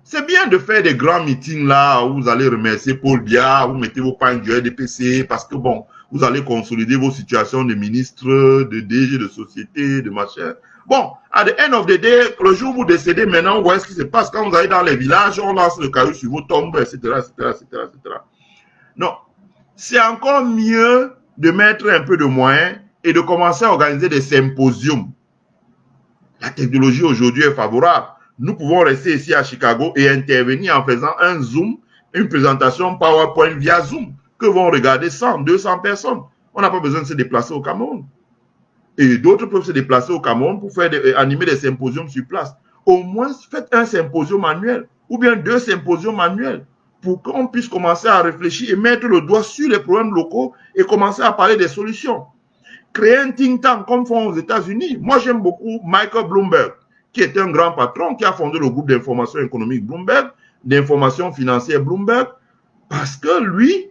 c'est bien de faire des grands meetings là où vous allez remercier Paul Biya, vous mettez vos pagnes du RDPC parce que bon, vous allez consolider vos situations de ministre, de DG, de société, de machin. Bon, à the end of the day, le jour où vous décédez maintenant, vous voyez ce qui se passe. Quand vous allez dans les villages, on lance le caillou sur vos tombes, etc., etc., etc., etc. Non, c'est encore mieux de mettre un peu de moyens et de commencer à organiser des symposiums. La technologie aujourd'hui est favorable. Nous pouvons rester ici à Chicago et intervenir en faisant un Zoom, une présentation PowerPoint via Zoom, que vont regarder 100, 200 personnes. On n'a pas besoin de se déplacer au Cameroun. Et d'autres peuvent se déplacer au Cameroun pour faire animer des symposiums sur place. Au moins, faites un symposium annuel ou bien 2 symposiums annuels pour qu'on puisse commencer à réfléchir et mettre le doigt sur les problèmes locaux et commencer à parler des solutions. Créer un think tank comme font aux États-Unis. Moi, j'aime beaucoup Michael Bloomberg, qui est un grand patron, qui a fondé le groupe d'information économique Bloomberg, d'information financière Bloomberg, parce que lui,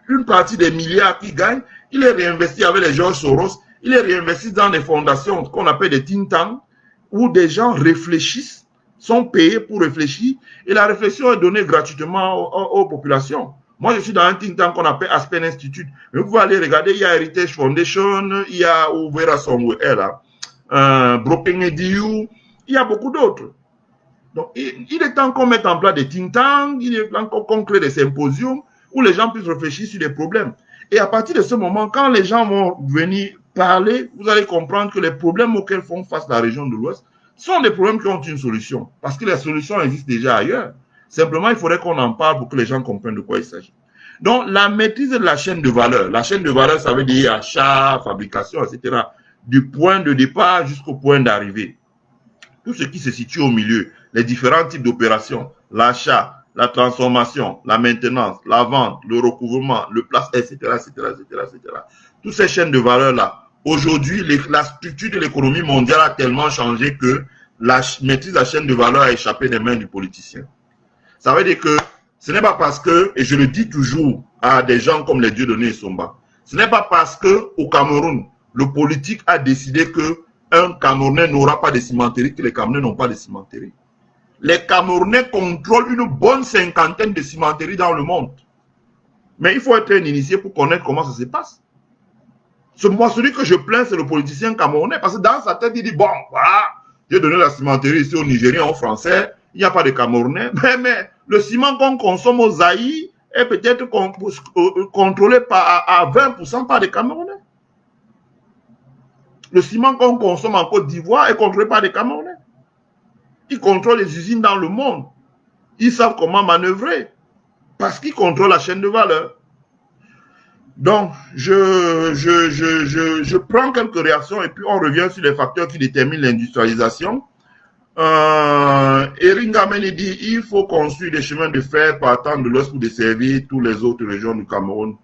une partie des milliards qu'il gagne, il est réinvesti avec les George Soros, il est réinvesti dans des fondations qu'on appelle des think tanks, où des gens réfléchissent, sont payés pour réfléchir, et la réflexion est donnée gratuitement aux populations. Moi, je suis dans un think tank qu'on appelle Aspen Institute. Mais vous pouvez aller regarder, il y a Heritage Foundation, il y a Ouvera Somewhere, là. Broken Edu, il y a beaucoup d'autres. Donc, il est temps qu'on mette en place des think tanks, il est temps qu'on crée des symposiums où les gens puissent réfléchir sur des problèmes. Et à partir de ce moment, quand les gens vont venir parler, vous allez comprendre que les problèmes auxquels font face la région de l'Ouest sont des problèmes qui ont une solution. Parce que les solutions existent déjà ailleurs. Simplement, il faudrait qu'on en parle pour que les gens comprennent de quoi il s'agit. Donc, la maîtrise de la chaîne de valeur. La chaîne de valeur, ça veut dire achat, fabrication, etc. Du point de départ jusqu'au point d'arrivée. Tout ce qui se situe au milieu, les différents types d'opérations, l'achat, la transformation, la maintenance, la vente, le recouvrement, le placement, etc., etc., etc., etc. Toutes ces chaînes de valeur-là, aujourd'hui, la structure de l'économie mondiale a tellement changé que la maîtrise de la chaîne de valeur a échappé des mains du politicien. Ça veut dire que ce n'est pas parce que, et je le dis toujours à des gens comme les Dieudonné et Somba, ce n'est pas parce que au Cameroun, le politique a décidé que un Camerounais n'aura pas de cimenterie que les Camerounais n'ont pas de cimenterie. les Camerounais contrôlent une bonne cinquantaine de cimenteries dans le monde. Mais il faut être un initié pour connaître comment ça se passe. Moi, celui que je plains, c'est le politicien camerounais, parce que dans sa tête, il dit, bon, voilà, j'ai donné la cimenterie ici aux Nigériens, aux Français, il n'y a pas de Camerounais, mais le ciment qu'on consomme aux Zaïre est peut-être contrôlé à 20% par des Camerounais. Le ciment qu'on consomme en Côte d'Ivoire est contrôlé par des Camerounais. Ils contrôlent les usines dans le monde. Ils savent comment manœuvrer, parce qu'ils contrôlent la chaîne de valeur. Donc, je prends quelques réactions et puis on revient sur les facteurs qui déterminent l'industrialisation. Eric Ngameni dit il faut construire des chemins de fer partant de l'Ouest pour desservir toutes les autres régions du Cameroun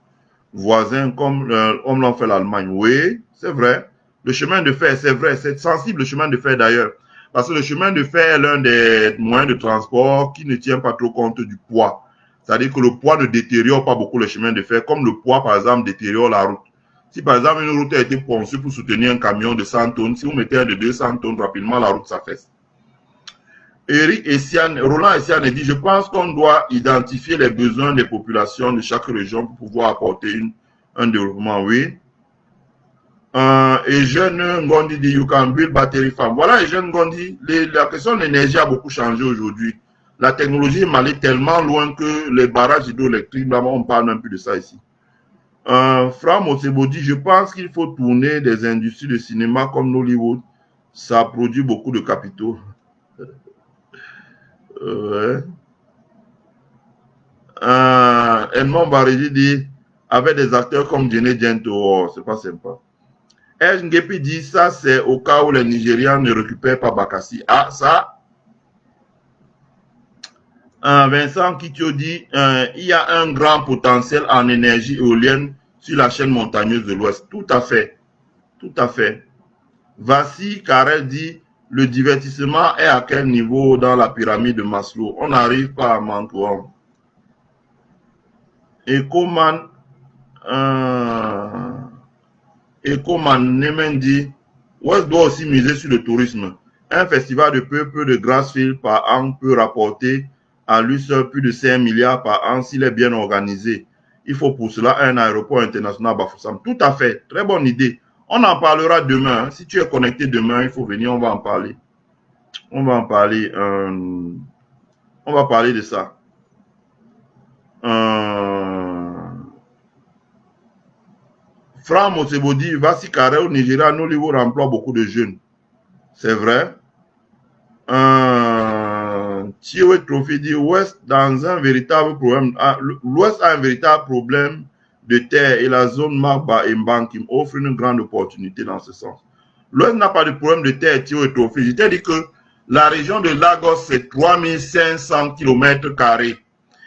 voisins comme on l'en fait l'Allemagne. Oui, c'est vrai. Le chemin de fer, c'est vrai, c'est sensible le chemin de fer d'ailleurs. Parce que le chemin de fer est l'un des moyens de transport qui ne tient pas trop compte du poids. C'est-à-dire que le poids ne détériore pas beaucoup le chemin de fer, comme le poids, par exemple, détériore la route. Si, par exemple, une route a été conçue pour soutenir un camion de 100 tonnes, si vous mettez un de 200 tonnes, rapidement, la route s'affaisse. Roland Essiane dit, je pense qu'on doit identifier les besoins des populations de chaque région pour pouvoir apporter un développement, oui. Et Jeune Ngondi dit, you can build battery farm. Voilà, et Jeune Ngondi, la question de l'énergie a beaucoup changé aujourd'hui. La technologie est allée tellement loin que les barrages hydroélectriques, là-bas, on parle même plus de ça ici. Fra Mosebo dit, je pense qu'il faut tourner des industries de cinéma comme Nollywood. Ça produit beaucoup de capitaux. Ouais. Edmond Baridi dit, avec des acteurs comme Jenny Gento, oh, c'est pas sympa. Ngepi dit, ça c'est au cas où les Nigérians ne récupèrent pas Bakassi. Ah, ça. Vincent Kitio dit, il y a un grand potentiel en énergie éolienne sur la chaîne montagneuse de l'Ouest. Tout à fait. Tout à fait. Vassi Karel dit, le divertissement est à quel niveau dans la pyramide de Maslow? On n'arrive pas à Mantoan. Ekoman Nemen dit, Ouest doit aussi miser sur le tourisme. Un festival de peu de Grassfield par an peut rapporter à lui seul plus de 5 milliards par an s'il est bien organisé. Il faut pour cela un aéroport international à Bafoussam. Tout à fait, très bonne idée. On en parlera demain. Si tu es connecté demain, il faut venir, on va en parler. On va en parler. On va parler de ça. Franck Mosebo dit, Vassi Kare au Nigeria, Nollywood emploie beaucoup de jeunes. C'est vrai. Thio Trophy dit, l'Ouest dans un véritable problème. L'Ouest a un véritable problème de terre et la zone Magba et Mbankim offre une grande opportunité dans ce sens. L'Ouest n'a pas de problème de terre, Thio Trophy. Je t'ai dit que la région de Lagos, c'est 3500 km².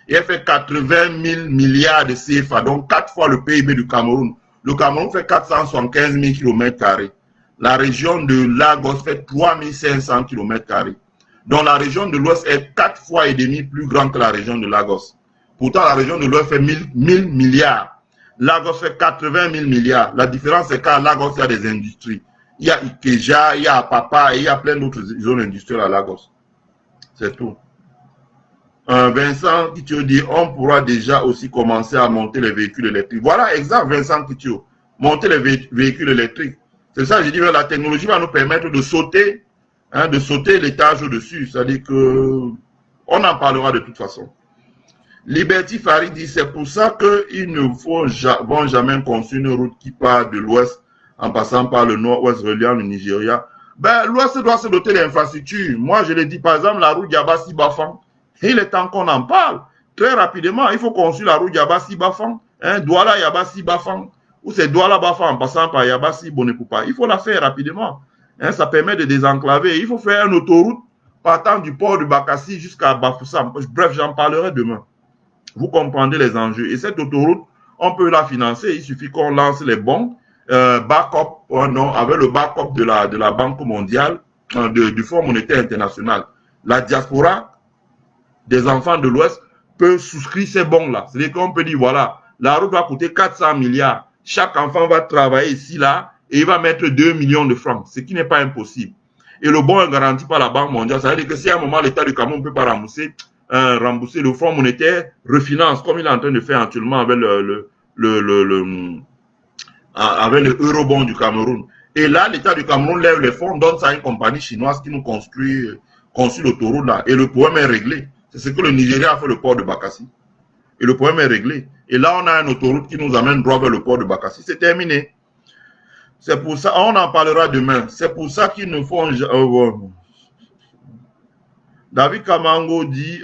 Et elle fait 80 000 milliards de CFA, donc 4 fois le PIB du Cameroun. Le Cameroun fait 475 000 km². La région de Lagos fait 3500 km². Donc la région de l'Ouest est 4 fois et demi plus grande que la région de Lagos. Pourtant, la région de l'Ouest fait 1000 milliards. Lagos fait 80 000 milliards. La différence, c'est qu'à Lagos, il y a des industries. Il y a Ikeja, il y a Apapa et il y a plein d'autres zones industrielles à Lagos. C'est tout. Vincent Kitio dit, on pourra déjà aussi commencer à monter les véhicules électriques. Voilà, exact, Vincent Kitio. Monter les véhicules électriques. C'est ça, je dis, la technologie va nous permettre de sauter l'étage au-dessus. C'est-à-dire que on en parlera de toute façon. Liberty Farid dit, c'est pour ça qu'il ne faut jamais construire une route qui part de l'Ouest en passant par le Nord-Ouest reliant le Nigeria. Ben, l'Ouest doit se doter d'infrastructures. Moi, je l'ai dit, par exemple, la route Yabassi-Bafang. Il est temps qu'on en parle. Très rapidement, il faut construire la route Yabassi-Bafang. Douala Yabassi-Bafang. Ou c'est Douala-Bafang en passant par Yabassi-Bonepoupa. Il faut la faire rapidement. Ça permet de désenclaver. Il faut faire une autoroute partant du port de Bakassi jusqu'à Bafoussam. Bref, j'en parlerai demain. Vous comprendrez les enjeux. Et cette autoroute, on peut la financer. Il suffit qu'on lance les bons. Backup, avec le backup de la Banque mondiale, du Fonds monétaire international. La diaspora des enfants de l'Ouest peut souscrire ces bons-là. C'est-à-dire qu'on peut dire, voilà, la route va coûter 400 milliards. Chaque enfant va travailler ici, là, et il va mettre 2 millions de francs, ce qui n'est pas impossible. et le bon est garanti par la Banque mondiale, ça veut dire que si à un moment l'État du Cameroun ne peut pas rembourser le Fonds monétaire, refinance, comme il est en train de faire actuellement avec avec le eurobond du Cameroun. Et là, l'État du Cameroun lève les fonds, donne ça à une compagnie chinoise qui nous construit l'autoroute là. Et le problème est réglé. C'est ce que le Nigeria a fait le port de Bakassi. Et le problème est réglé. Et là, on a une autoroute qui nous amène droit vers le port de Bakassi. C'est terminé. C'est pour ça, on en parlera demain. C'est pour ça qu'ils ne font... David Kamango dit...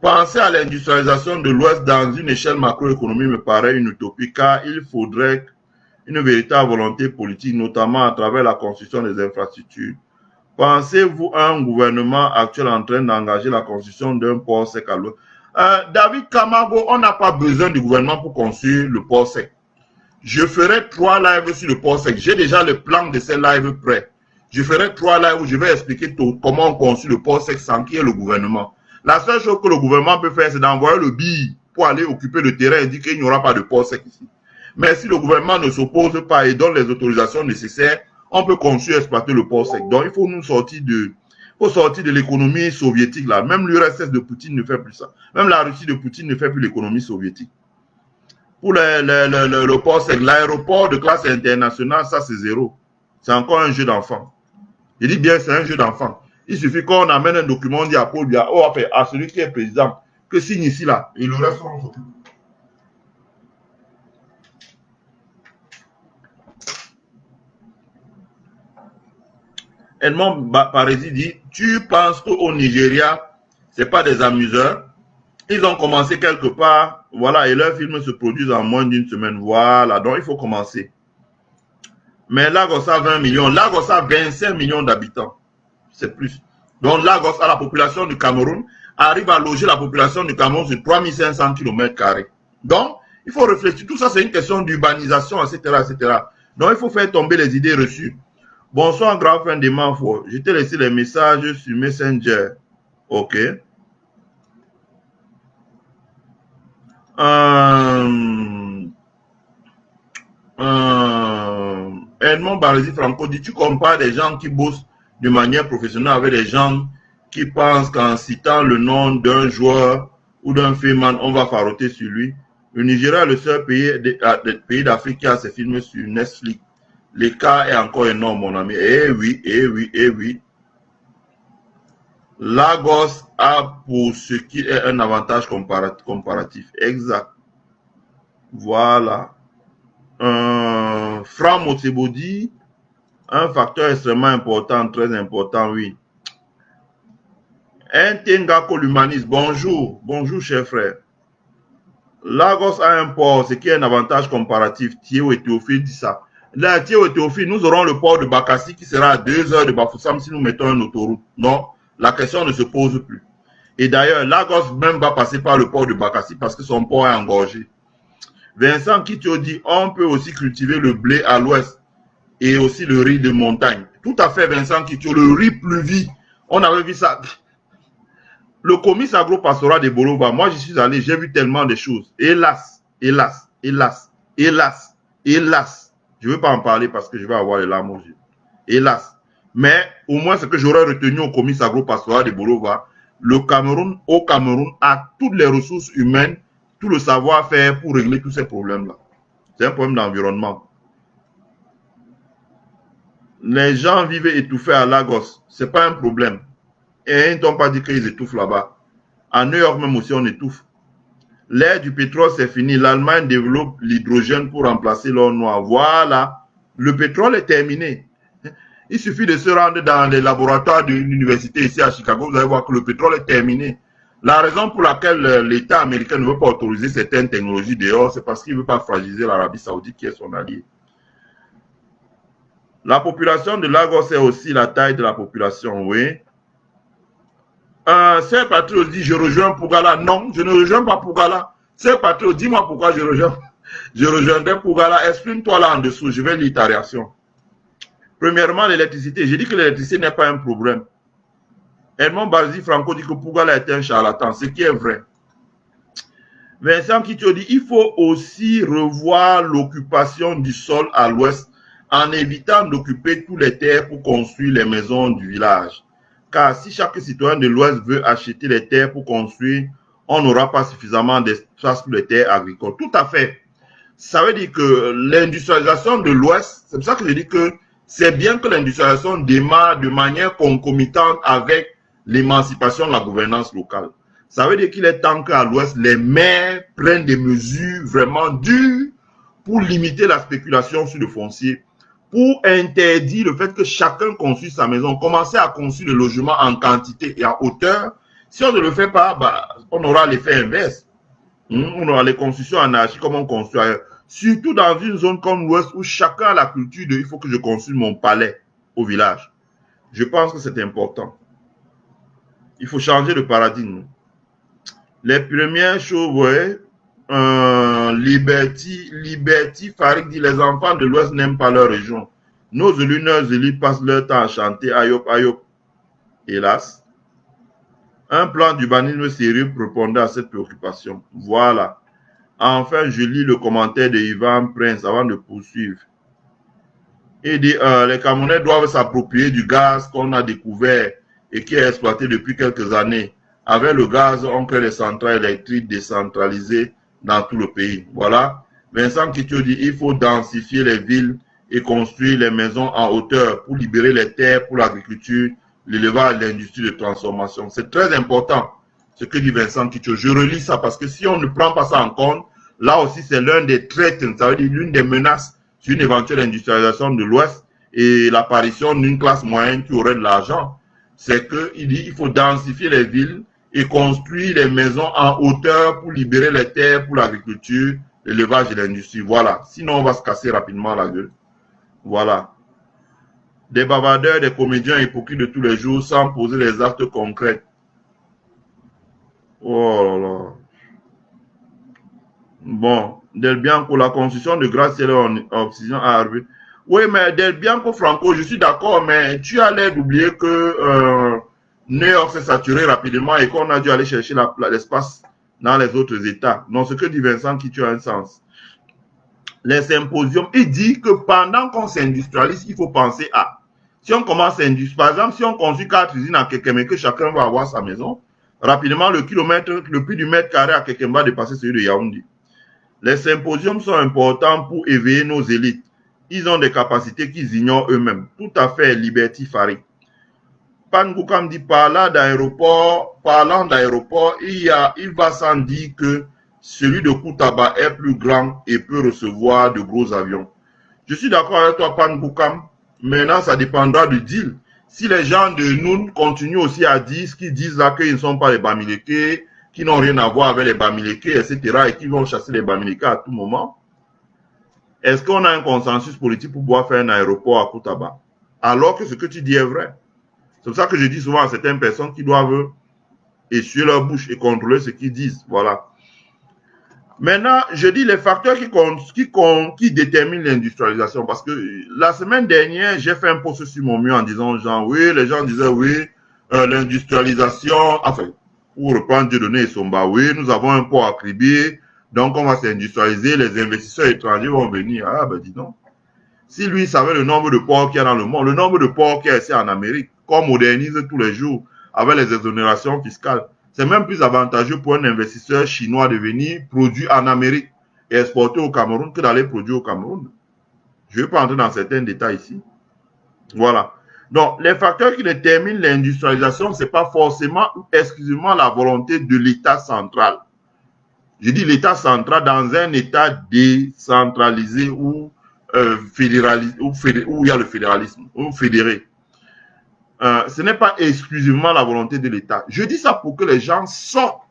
penser à l'industrialisation de l'Ouest dans une échelle macroéconomique me paraît une utopie car il faudrait une véritable volonté politique, notamment à travers la construction des infrastructures. Pensez-vous à un gouvernement actuel en train d'engager la construction d'un port sec à l'Ouest? David Kamago, on n'a pas besoin du gouvernement pour construire le port sec. Je ferai 3 lives sur le port sec. J'ai déjà le plan de ces lives prêts. Je ferai 3 lives où je vais expliquer comment on construit le port sec sans qu'il y ait le gouvernement. La seule chose que le gouvernement peut faire, c'est d'envoyer le billet pour aller occuper le terrain et dire qu'il n'y aura pas de port sec ici. Mais si le gouvernement ne s'oppose pas et donne les autorisations nécessaires, on peut construire et exploiter le port sec. Donc, il faut nous sortir de l'économie soviétique là. Même l'URSS de Poutine ne fait plus ça. Même la Russie de Poutine ne fait plus l'économie soviétique. Pour le port sec, l'aéroport de classe internationale, ça c'est zéro. C'est encore un jeu d'enfant. Je dis bien, c'est un jeu d'enfant. Il suffit qu'on amène un document, on dit à Paul Biya, à celui qui est président, que signe ici là, et le reste on s'occupe. Edmond Parisi dit, tu penses qu'au Nigeria, c'est pas des amuseurs? Ils ont commencé quelque part, voilà, et leurs films se produisent en moins d'une semaine, voilà, donc il faut commencer. Mais Lagos a 20 millions, Lagos a 25 millions d'habitants. C'est plus. Donc Lagos, à la population du Cameroun, arrive à loger la population du Cameroun sur 3500 km². Donc, il faut réfléchir. Tout ça, c'est une question d'urbanisation, etc., etc. Donc, il faut faire tomber les idées reçues. Bonsoir, grand frère de Manfo. Je t'ai laissé les messages sur Messenger. OK. Edmond Baresi Franco dit, tu compares des gens qui bossent de manière professionnelle avec des gens qui pensent qu'en citant le nom d'un joueur ou d'un filmman, on va faroter sur lui. Le Nigeria est le seul pays d'Afrique qui a ses films sur Netflix. L'écart est encore énorme, mon ami. Eh oui, eh oui, eh oui. Lagos a pour ce qui est un avantage comparatif. Exact. Voilà. Franck Motebo dit, un facteur extrêmement important, très important, oui. Ntenga Kolumanis, bonjour, bonjour cher frère. Lagos a un port, ce qui est un avantage comparatif. Thio et Théophile dit ça. Là, Thio et Théophile, nous aurons le port de Bakassi qui sera à 2 heures de Bafoussam si nous mettons une autoroute. Non, la question ne se pose plus. Et d'ailleurs, Lagos même va passer par le port de Bakassi parce que son port est engorgé. Vincent Kitio dit, on peut aussi cultiver le blé à l'ouest et aussi le riz de montagne. Tout à fait, Vincent Kitio, le riz pluvie. On avait vu ça. Le comice agro-pastoral de Bolova, moi j'y suis allé, j'ai vu tellement de choses. Hélas, hélas, hélas, hélas, hélas. Je ne veux pas en parler parce que je vais avoir les larmes aux yeux. Hélas. Mais au moins ce que j'aurais retenu au comice agro-pastoral de Bolova, le Cameroun, au Cameroun, a toutes les ressources humaines, tout le savoir-faire pour régler tous ces problèmes-là. C'est un problème d'environnement. Les gens vivent étouffés à Lagos. Ce n'est pas un problème. Et ils ne t'ont pas dit qu'ils étouffent là-bas. À New York même aussi, on étouffe. L'ère du pétrole, c'est fini. L'Allemagne développe l'hydrogène pour remplacer l'or noir. Voilà. Le pétrole est terminé. Il suffit de se rendre dans les laboratoires de l'université ici à Chicago. Vous allez voir que le pétrole est terminé. La raison pour laquelle l'État américain ne veut pas autoriser certaines technologies dehors, c'est parce qu'il ne veut pas fragiliser l'Arabie Saoudite qui est son allié. La population de Lagos est aussi la taille de la population, oui. C'est Patriot dit, je rejoins Pougala. Non, je ne rejoins pas Pougala. C'est Patriot, dis-moi pourquoi je rejoins. Je rejoindrai Pougala. Exprime-toi là en dessous, je vais lire ta réaction. Premièrement, l'électricité. J'ai dit que l'électricité n'est pas un problème. Edmond Barzi Franco dit que Pougala est un charlatan, ce qui est vrai. Vincent Kitio dit, il faut aussi revoir l'occupation du sol à l'ouest en évitant d'occuper toutes les terres pour construire les maisons du village. Car si chaque citoyen de l'Ouest veut acheter les terres pour construire, on n'aura pas suffisamment d'espace pour les terres agricoles. Tout à fait. Ça veut dire que l'industrialisation de l'Ouest, c'est pour ça que je dis que c'est bien que l'industrialisation démarre de manière concomitante avec l'émancipation de la gouvernance locale. Ça veut dire qu'il est temps qu'à l'Ouest, les maires prennent des mesures vraiment dures pour limiter la spéculation sur le foncier, pour interdire le fait que chacun construise sa maison, commencer à construire le logement en quantité et en hauteur. Si on ne le fait pas, on aura l'effet inverse. On aura les constructions anarchiques comme on construit ailleurs. Surtout dans une zone comme l'Ouest où chacun a la culture de il faut que je construise mon palais au village. Je pense que c'est important. Il faut changer de paradigme. Les premières choses, ouais, Liberty Farid dit les enfants de l'Ouest n'aiment pas leur région. Nos élus passent leur temps à chanter Ayop Ayop. Hélas, un plan d'urbanisme sérieux répondait à cette préoccupation. Voilà. Enfin, je lis le commentaire de Ivan Prince avant de poursuivre. Il dit les Camerounais doivent s'approprier du gaz qu'on a découvert et qui est exploité depuis quelques années. Avec le gaz, on crée des centrales électriques décentralisées dans tout le pays. Voilà. Vincent Kitio dit il faut densifier les villes et construire les maisons en hauteur pour libérer les terres pour l'agriculture, l'élevage et l'industrie de transformation. C'est très important ce que dit Vincent Kitio. Je relis ça parce que si on ne prend pas ça en compte, là aussi c'est l'un des traits, ça veut dire l'une des menaces sur une éventuelle industrialisation de l'Ouest et l'apparition d'une classe moyenne qui aurait de l'argent. C'est qu'il dit il faut densifier les villes et construire les maisons en hauteur pour libérer les terres pour l'agriculture, l'élevage et l'industrie. Voilà. Sinon, on va se casser rapidement la gueule. Voilà. Des bavardeurs, des comédiens hypocrites de tous les jours sans poser les actes concrets. Oh là là. Bon. Del Bianco, la construction de gratte-ciel en oxygène à Harvey. Oui, mais Del Bianco, Franco, je suis d'accord, mais tu as l'air d'oublier que New York s'est saturé rapidement et qu'on a dû aller chercher l'espace dans les autres États. Donc, ce que dit Vincent qui a un sens. Les symposiums, il dit que pendant qu'on s'industrialise, il faut penser à. Si on commence à industrialiser, par exemple, si on construit 4 usines à Kekeme, que chacun va avoir sa maison, rapidement, le prix du mètre carré à Kekeme va dépasser celui de Yaoundé. Les symposiums sont importants pour éveiller nos élites. Ils ont des capacités qu'ils ignorent eux-mêmes. Tout à fait, Liberty Farid. Pan Goukam dit parlant d'aéroport, il va sans dire que celui de Koutaba est plus grand et peut recevoir de gros avions. Je suis d'accord avec toi, Pan Goukam. Maintenant, ça dépendra du deal. Si les gens de Noun continuent aussi à dire ce qu'ils disent là, qu'ils ne sont pas les Bamileke, qui n'ont rien à voir avec les Bamileke, etc., et qui vont chasser les Bamileke à tout moment, est-ce qu'on a un consensus politique pour pouvoir faire un aéroport à Koutaba? Alors que ce que tu dis est vrai. C'est pour ça que je dis souvent à certaines personnes qui doivent essuyer leur bouche et contrôler ce qu'ils disent. Voilà. Maintenant, je dis les facteurs qui déterminent l'industrialisation. Parce que la semaine dernière, j'ai fait un post sur mon mur en disant, genre, oui, les gens disaient, oui, l'industrialisation, enfin, pour reprendre Dieudonné et Somba, oui, nous avons un port à Kribi, donc on va s'industrialiser, les investisseurs étrangers vont venir. Ah, ben dis donc. Si lui savait le nombre de ports qu'il y a dans le monde, le nombre de ports qu'il y a ici en Amérique, qu'on modernise tous les jours avec les exonérations fiscales, c'est même plus avantageux pour un investisseur chinois de venir produire en Amérique et exporter au Cameroun que d'aller produire au Cameroun. Je ne vais pas entrer dans certains détails ici. Voilà. Donc, les facteurs qui déterminent l'industrialisation, ce n'est pas forcément exclusivement la volonté de l'État central. Je dis l'État central dans un État décentralisé ou fédéralisé, où il y a le fédéralisme, ou fédéré. Ce n'est pas exclusivement la volonté de l'État. Je dis ça pour que les gens sortent.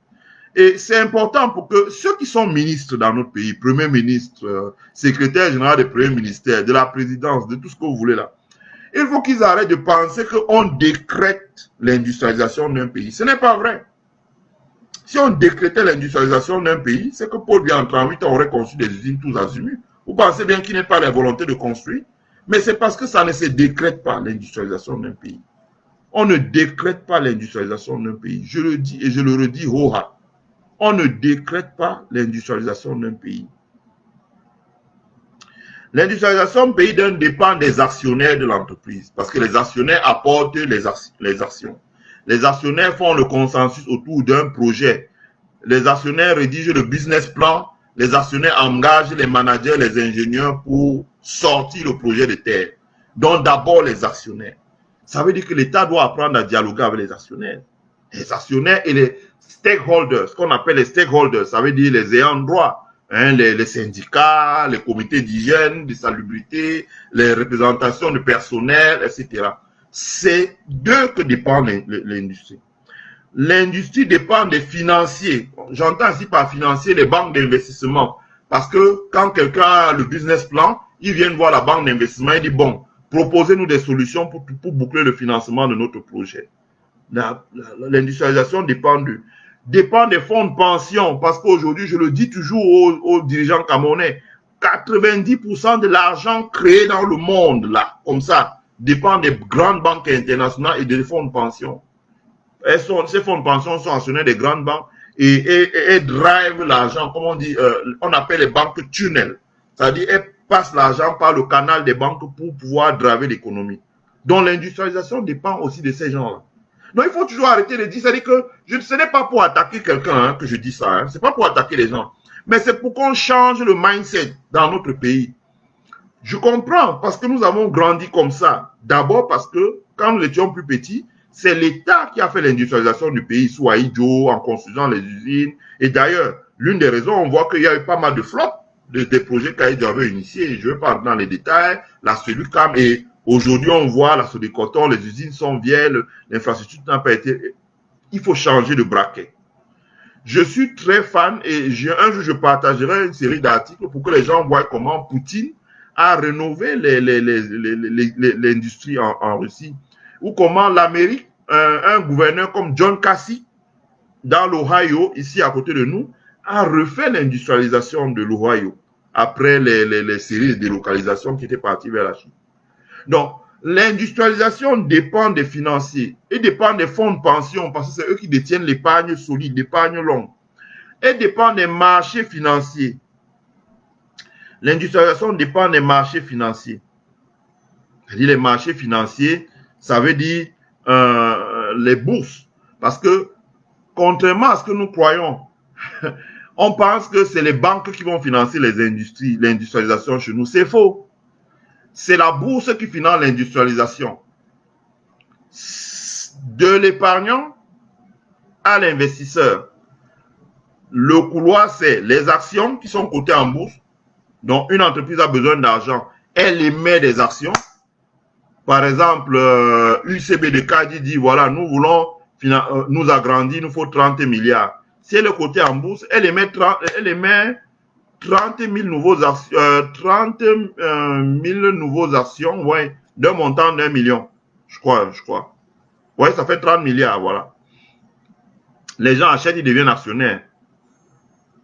Et c'est important pour que ceux qui sont ministres dans notre pays, premier ministre, secrétaire général des premiers ministères, de la présidence, de tout ce que vous voulez là, il faut qu'ils arrêtent de penser qu'on décrète l'industrialisation d'un pays. Ce n'est pas vrai. Si on décrétait l'industrialisation d'un pays, c'est que Paul Biya en 38 ans aurait construit des usines tous azimuts. Vous pensez bien qu'il n'est pas la volonté de construire, mais c'est parce que ça ne se décrète pas l'industrialisation d'un pays. On ne décrète pas l'industrialisation d'un pays. Je le dis et je le redis haut. On ne décrète pas l'industrialisation d'un pays. L'industrialisation pays dépend des actionnaires de l'entreprise parce que les actionnaires apportent les actions. Les actionnaires font le consensus autour d'un projet. Les actionnaires rédigent le business plan. Les actionnaires engagent les managers, les ingénieurs pour sortir le projet de terre. Donc d'abord les actionnaires. Ça veut dire que l'État doit apprendre à dialoguer avec les actionnaires. Les actionnaires et les stakeholders, ce qu'on appelle les stakeholders, ça veut dire les ayants droit. Hein, les syndicats, les comités d'hygiène, de salubrité, les représentations du personnel, etc. C'est d'eux que dépend l'industrie. L'industrie dépend des financiers. J'entends ici par financier les banques d'investissement. Parce que quand quelqu'un a le business plan, il vient voir la banque d'investissement et dit bon, proposez-nous des solutions pour boucler le financement de notre projet. L'industrialisation dépend des fonds de pension, parce qu'aujourd'hui, je le dis toujours aux dirigeants camerounais, 90% de l'argent créé dans le monde, là, comme ça, dépend des grandes banques internationales et des fonds de pension. Ces fonds de pension sont actionnaires des grandes banques et drive l'argent, comme on dit, on appelle les banques tunnels. C'est-à-dire, elles passent l'argent par le canal des banques pour pouvoir driver l'économie. Donc, l'industrialisation dépend aussi de ces gens-là. Donc, il faut toujours arrêter de dire, c'est-à-dire que ce n'est pas pour attaquer quelqu'un que je dis ça, hein, c'est pas pour attaquer les gens, mais c'est pour qu'on change le mindset dans notre pays. Je comprends, parce que nous avons grandi comme ça. D'abord parce que, quand nous étions plus petits, c'est l'État qui a fait l'industrialisation du pays sous Aïdjo, en construisant les usines. Et d'ailleurs, l'une des raisons, on voit qu'il y a eu pas mal de flops des projets qu'Aïdjo avait initiés. Je ne vais pas rentrer dans les détails, la Solucam et aujourd'hui, on voit la Sodecoton, les usines sont vieilles, l'infrastructure n'a pas été... Il faut changer de braquet. Je suis très fan et un jour, je partagerai une série d'articles pour que les gens voient comment Poutine a rénové l'industrie en Russie. Ou comment l'Amérique, un gouverneur comme John Casey, dans l'Ohio, ici à côté de nous, a refait l'industrialisation de l'Ohio après les séries de délocalisation qui étaient parties vers la Chine. Donc, l'industrialisation dépend des financiers et dépend des fonds de pension parce que c'est eux qui détiennent l'épargne solide, l'épargne longue. Et dépend des marchés financiers. L'industrialisation dépend des marchés financiers. C'est-à-dire les marchés financiers, ça veut dire les bourses. Parce que, contrairement à ce que nous croyons, on pense que c'est les banques qui vont financer les industries, l'industrialisation chez nous. C'est faux. C'est la bourse qui finance l'industrialisation. De l'épargnant à l'investisseur. Le couloir, c'est les actions qui sont cotées en bourse. Donc, une entreprise a besoin d'argent. Elle émet des actions. Par exemple, UCB de Cadi dit, voilà, nous voulons nous agrandir, il nous faut 30 milliards. Si elle est cotée en bourse, elle émet 30 000 nouveaux actions, ouais, d'un montant d'1 million. Je crois. Ouais, ça fait 30 milliards, voilà. Les gens achètent, ils deviennent actionnaires.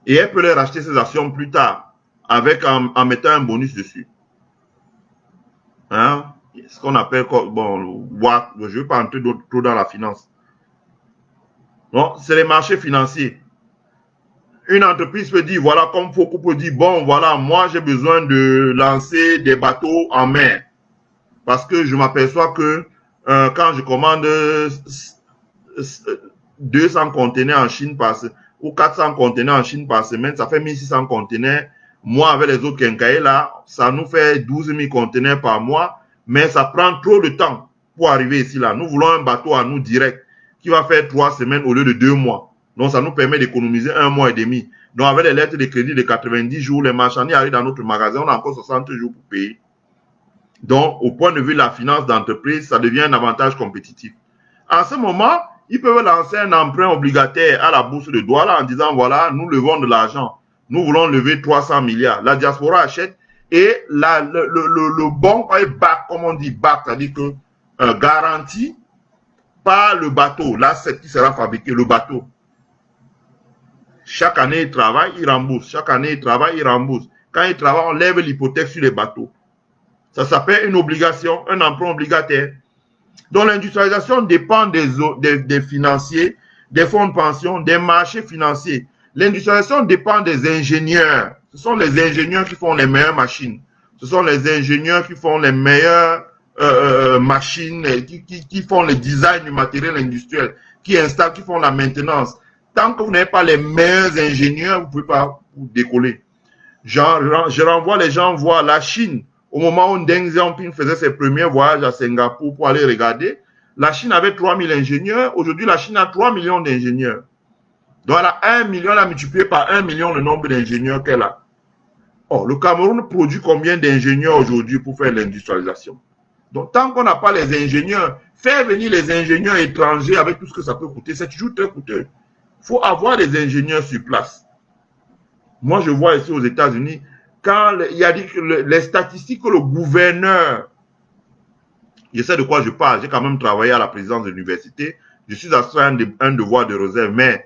Et elle peut leur acheter ces actions plus tard, en mettant un bonus dessus. Hein? Ce qu'on appelle, bon, je ne veux pas entrer trop dans la finance. Bon, c'est les marchés financiers. Une entreprise peut dire, voilà, comme Foucault peut dire, bon, voilà, moi j'ai besoin de lancer des bateaux en mer. Parce que je m'aperçois que quand je commande 200 conteneurs en Chine ou 400 conteneurs en Chine par semaine, ça fait 1600 conteneurs. Moi, avec les autres quincailliers là, ça nous fait 12 000 conteneurs par mois, mais ça prend trop de temps pour arriver ici là. Nous voulons un bateau à nous direct qui va faire 3 semaines au lieu de 2 mois. Donc, ça nous permet d'économiser 1 mois et demi. Donc, avec les lettres de crédit de 90 jours, les marchandises arrivent dans notre magasin, on a encore 60 jours pour payer. Donc, au point de vue de la finance d'entreprise, ça devient un avantage compétitif. En ce moment, ils peuvent lancer un emprunt obligataire à la bourse de Douala en disant, voilà, nous levons de l'argent. Nous voulons lever 300 milliards. La diaspora achète et le bon est back, comme on dit back, c'est-à-dire que garanti par le bateau. Là, c'est qui sera fabriqué, le bateau. Chaque année, il travaille, il rembourse. Chaque année, il travaille, il rembourse. Quand il travaille, on lève l'hypothèque sur les bateaux. Ça s'appelle une obligation, un emprunt obligataire. Donc, l'industrialisation dépend des financiers, des fonds de pension, des marchés financiers. L'industrialisation dépend des ingénieurs. Ce sont les ingénieurs qui font les meilleures machines. Ce sont les ingénieurs qui font les meilleures machines, qui font le design du matériel industriel, qui installent, qui font la maintenance. Tant que vous n'avez pas les meilleurs ingénieurs, vous ne pouvez pas vous décoller. Je renvoie les gens voir la Chine. Au moment où Deng Xiaoping faisait ses premiers voyages à Singapour pour aller regarder, la Chine avait 3000 ingénieurs. Aujourd'hui, la Chine a 3 millions d'ingénieurs. Donc, elle a 1 million, elle a multiplié par 1 million le nombre d'ingénieurs qu'elle a. Or, le Cameroun produit combien d'ingénieurs aujourd'hui pour faire l'industrialisation? Donc, tant qu'on n'a pas les ingénieurs, faire venir les ingénieurs étrangers avec tout ce que ça peut coûter, c'est toujours très coûteux. Il faut avoir des ingénieurs sur place. Moi, je vois ici aux États-Unis, quand il y a dit que les statistiques que le gouverneur, je sais de quoi je parle, j'ai quand même travaillé à la présidence de l'université, je suis astreint un devoir de réserve, mais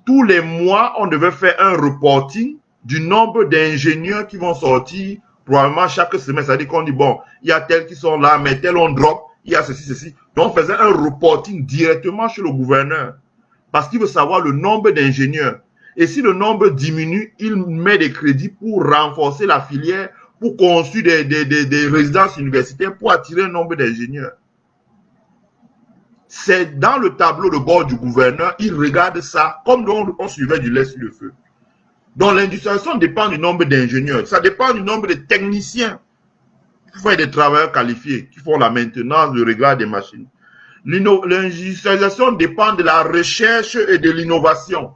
tous les mois, on devait faire un reporting du nombre d'ingénieurs qui vont sortir, probablement chaque semaine. C'est-à-dire qu'on dit, bon, il y a tels qui sont là, mais tels on drop, il y a ceci, ceci. Donc, on faisait un reporting directement chez le gouverneur parce qu'il veut savoir le nombre d'ingénieurs. Et si le nombre diminue, il met des crédits pour renforcer la filière, pour construire des résidences universitaires, pour attirer un nombre d'ingénieurs. C'est dans le tableau de bord du gouverneur, il regarde ça comme on suivait du lait sur le feu. Donc l'industrialisation dépend du nombre d'ingénieurs, ça dépend du nombre de techniciens qui font des travailleurs qualifiés, qui font la maintenance, le réglage des machines. L'industrialisation dépend de la recherche et de l'innovation.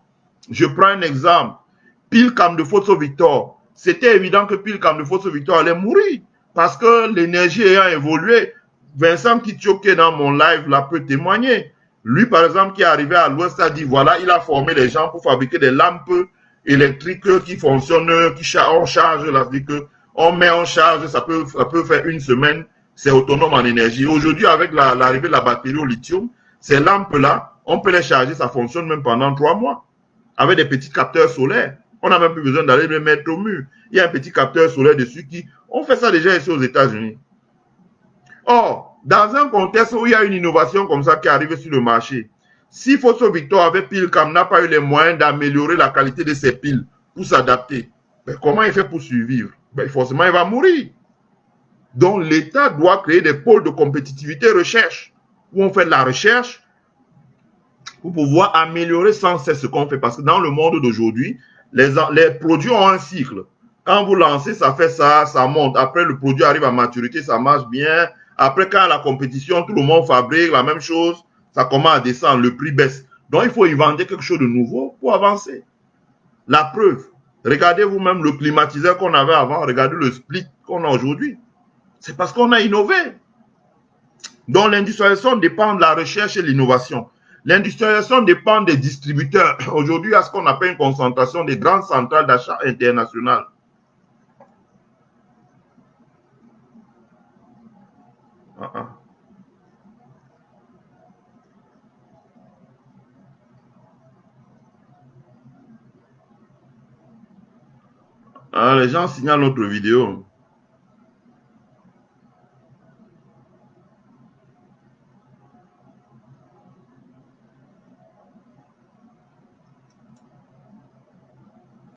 Je prends un exemple. Pilcam de Fosso Victor. C'était évident que Pilcam de Fosso Victor allait mourir parce que l'énergie ayant évolué. Vincent Kitio qui est dans mon live là peut témoigner. Lui par exemple qui est arrivé à l'Ouest a dit voilà, il a formé des gens pour fabriquer des lampes électriques qui fonctionnent, on charge la vie que on met en charge, ça peut faire une semaine, c'est autonome en énergie. Aujourd'hui avec l'arrivée de la batterie au lithium, ces lampes là, on peut les charger, ça fonctionne même pendant 3 mois avec des petits capteurs solaires. On n'a même plus besoin d'aller les mettre au mur. Il y a un petit capteur solaire dessus qui, on fait ça déjà ici aux États-Unis. Or, dans un contexte où il y a une innovation comme ça qui arrive sur le marché, si Fosso Victor avec Pilcam n'a pas eu les moyens d'améliorer la qualité de ses piles pour s'adapter, ben comment il fait pour survivre? Ben forcément, il va mourir. Donc, l'État doit créer des pôles de compétitivité recherche, où on fait de la recherche pour pouvoir améliorer sans cesse ce qu'on fait. Parce que dans le monde d'aujourd'hui, les produits ont un cycle. Quand vous lancez, ça fait ça, ça monte. Après, le produit arrive à maturité, ça marche bien. Après, quand la compétition, tout le monde fabrique la même chose, ça commence à descendre, le prix baisse. Donc, il faut inventer quelque chose de nouveau pour avancer. La preuve, regardez vous-même le climatiseur qu'on avait avant, regardez le split qu'on a aujourd'hui. C'est parce qu'on a innové. Donc, l'industrialisation dépend de la recherche et de l'innovation. L'industrialisation dépend des distributeurs. Aujourd'hui, il y a ce qu'on appelle une concentration des grandes centrales d'achat internationales. Les gens signalent notre vidéo.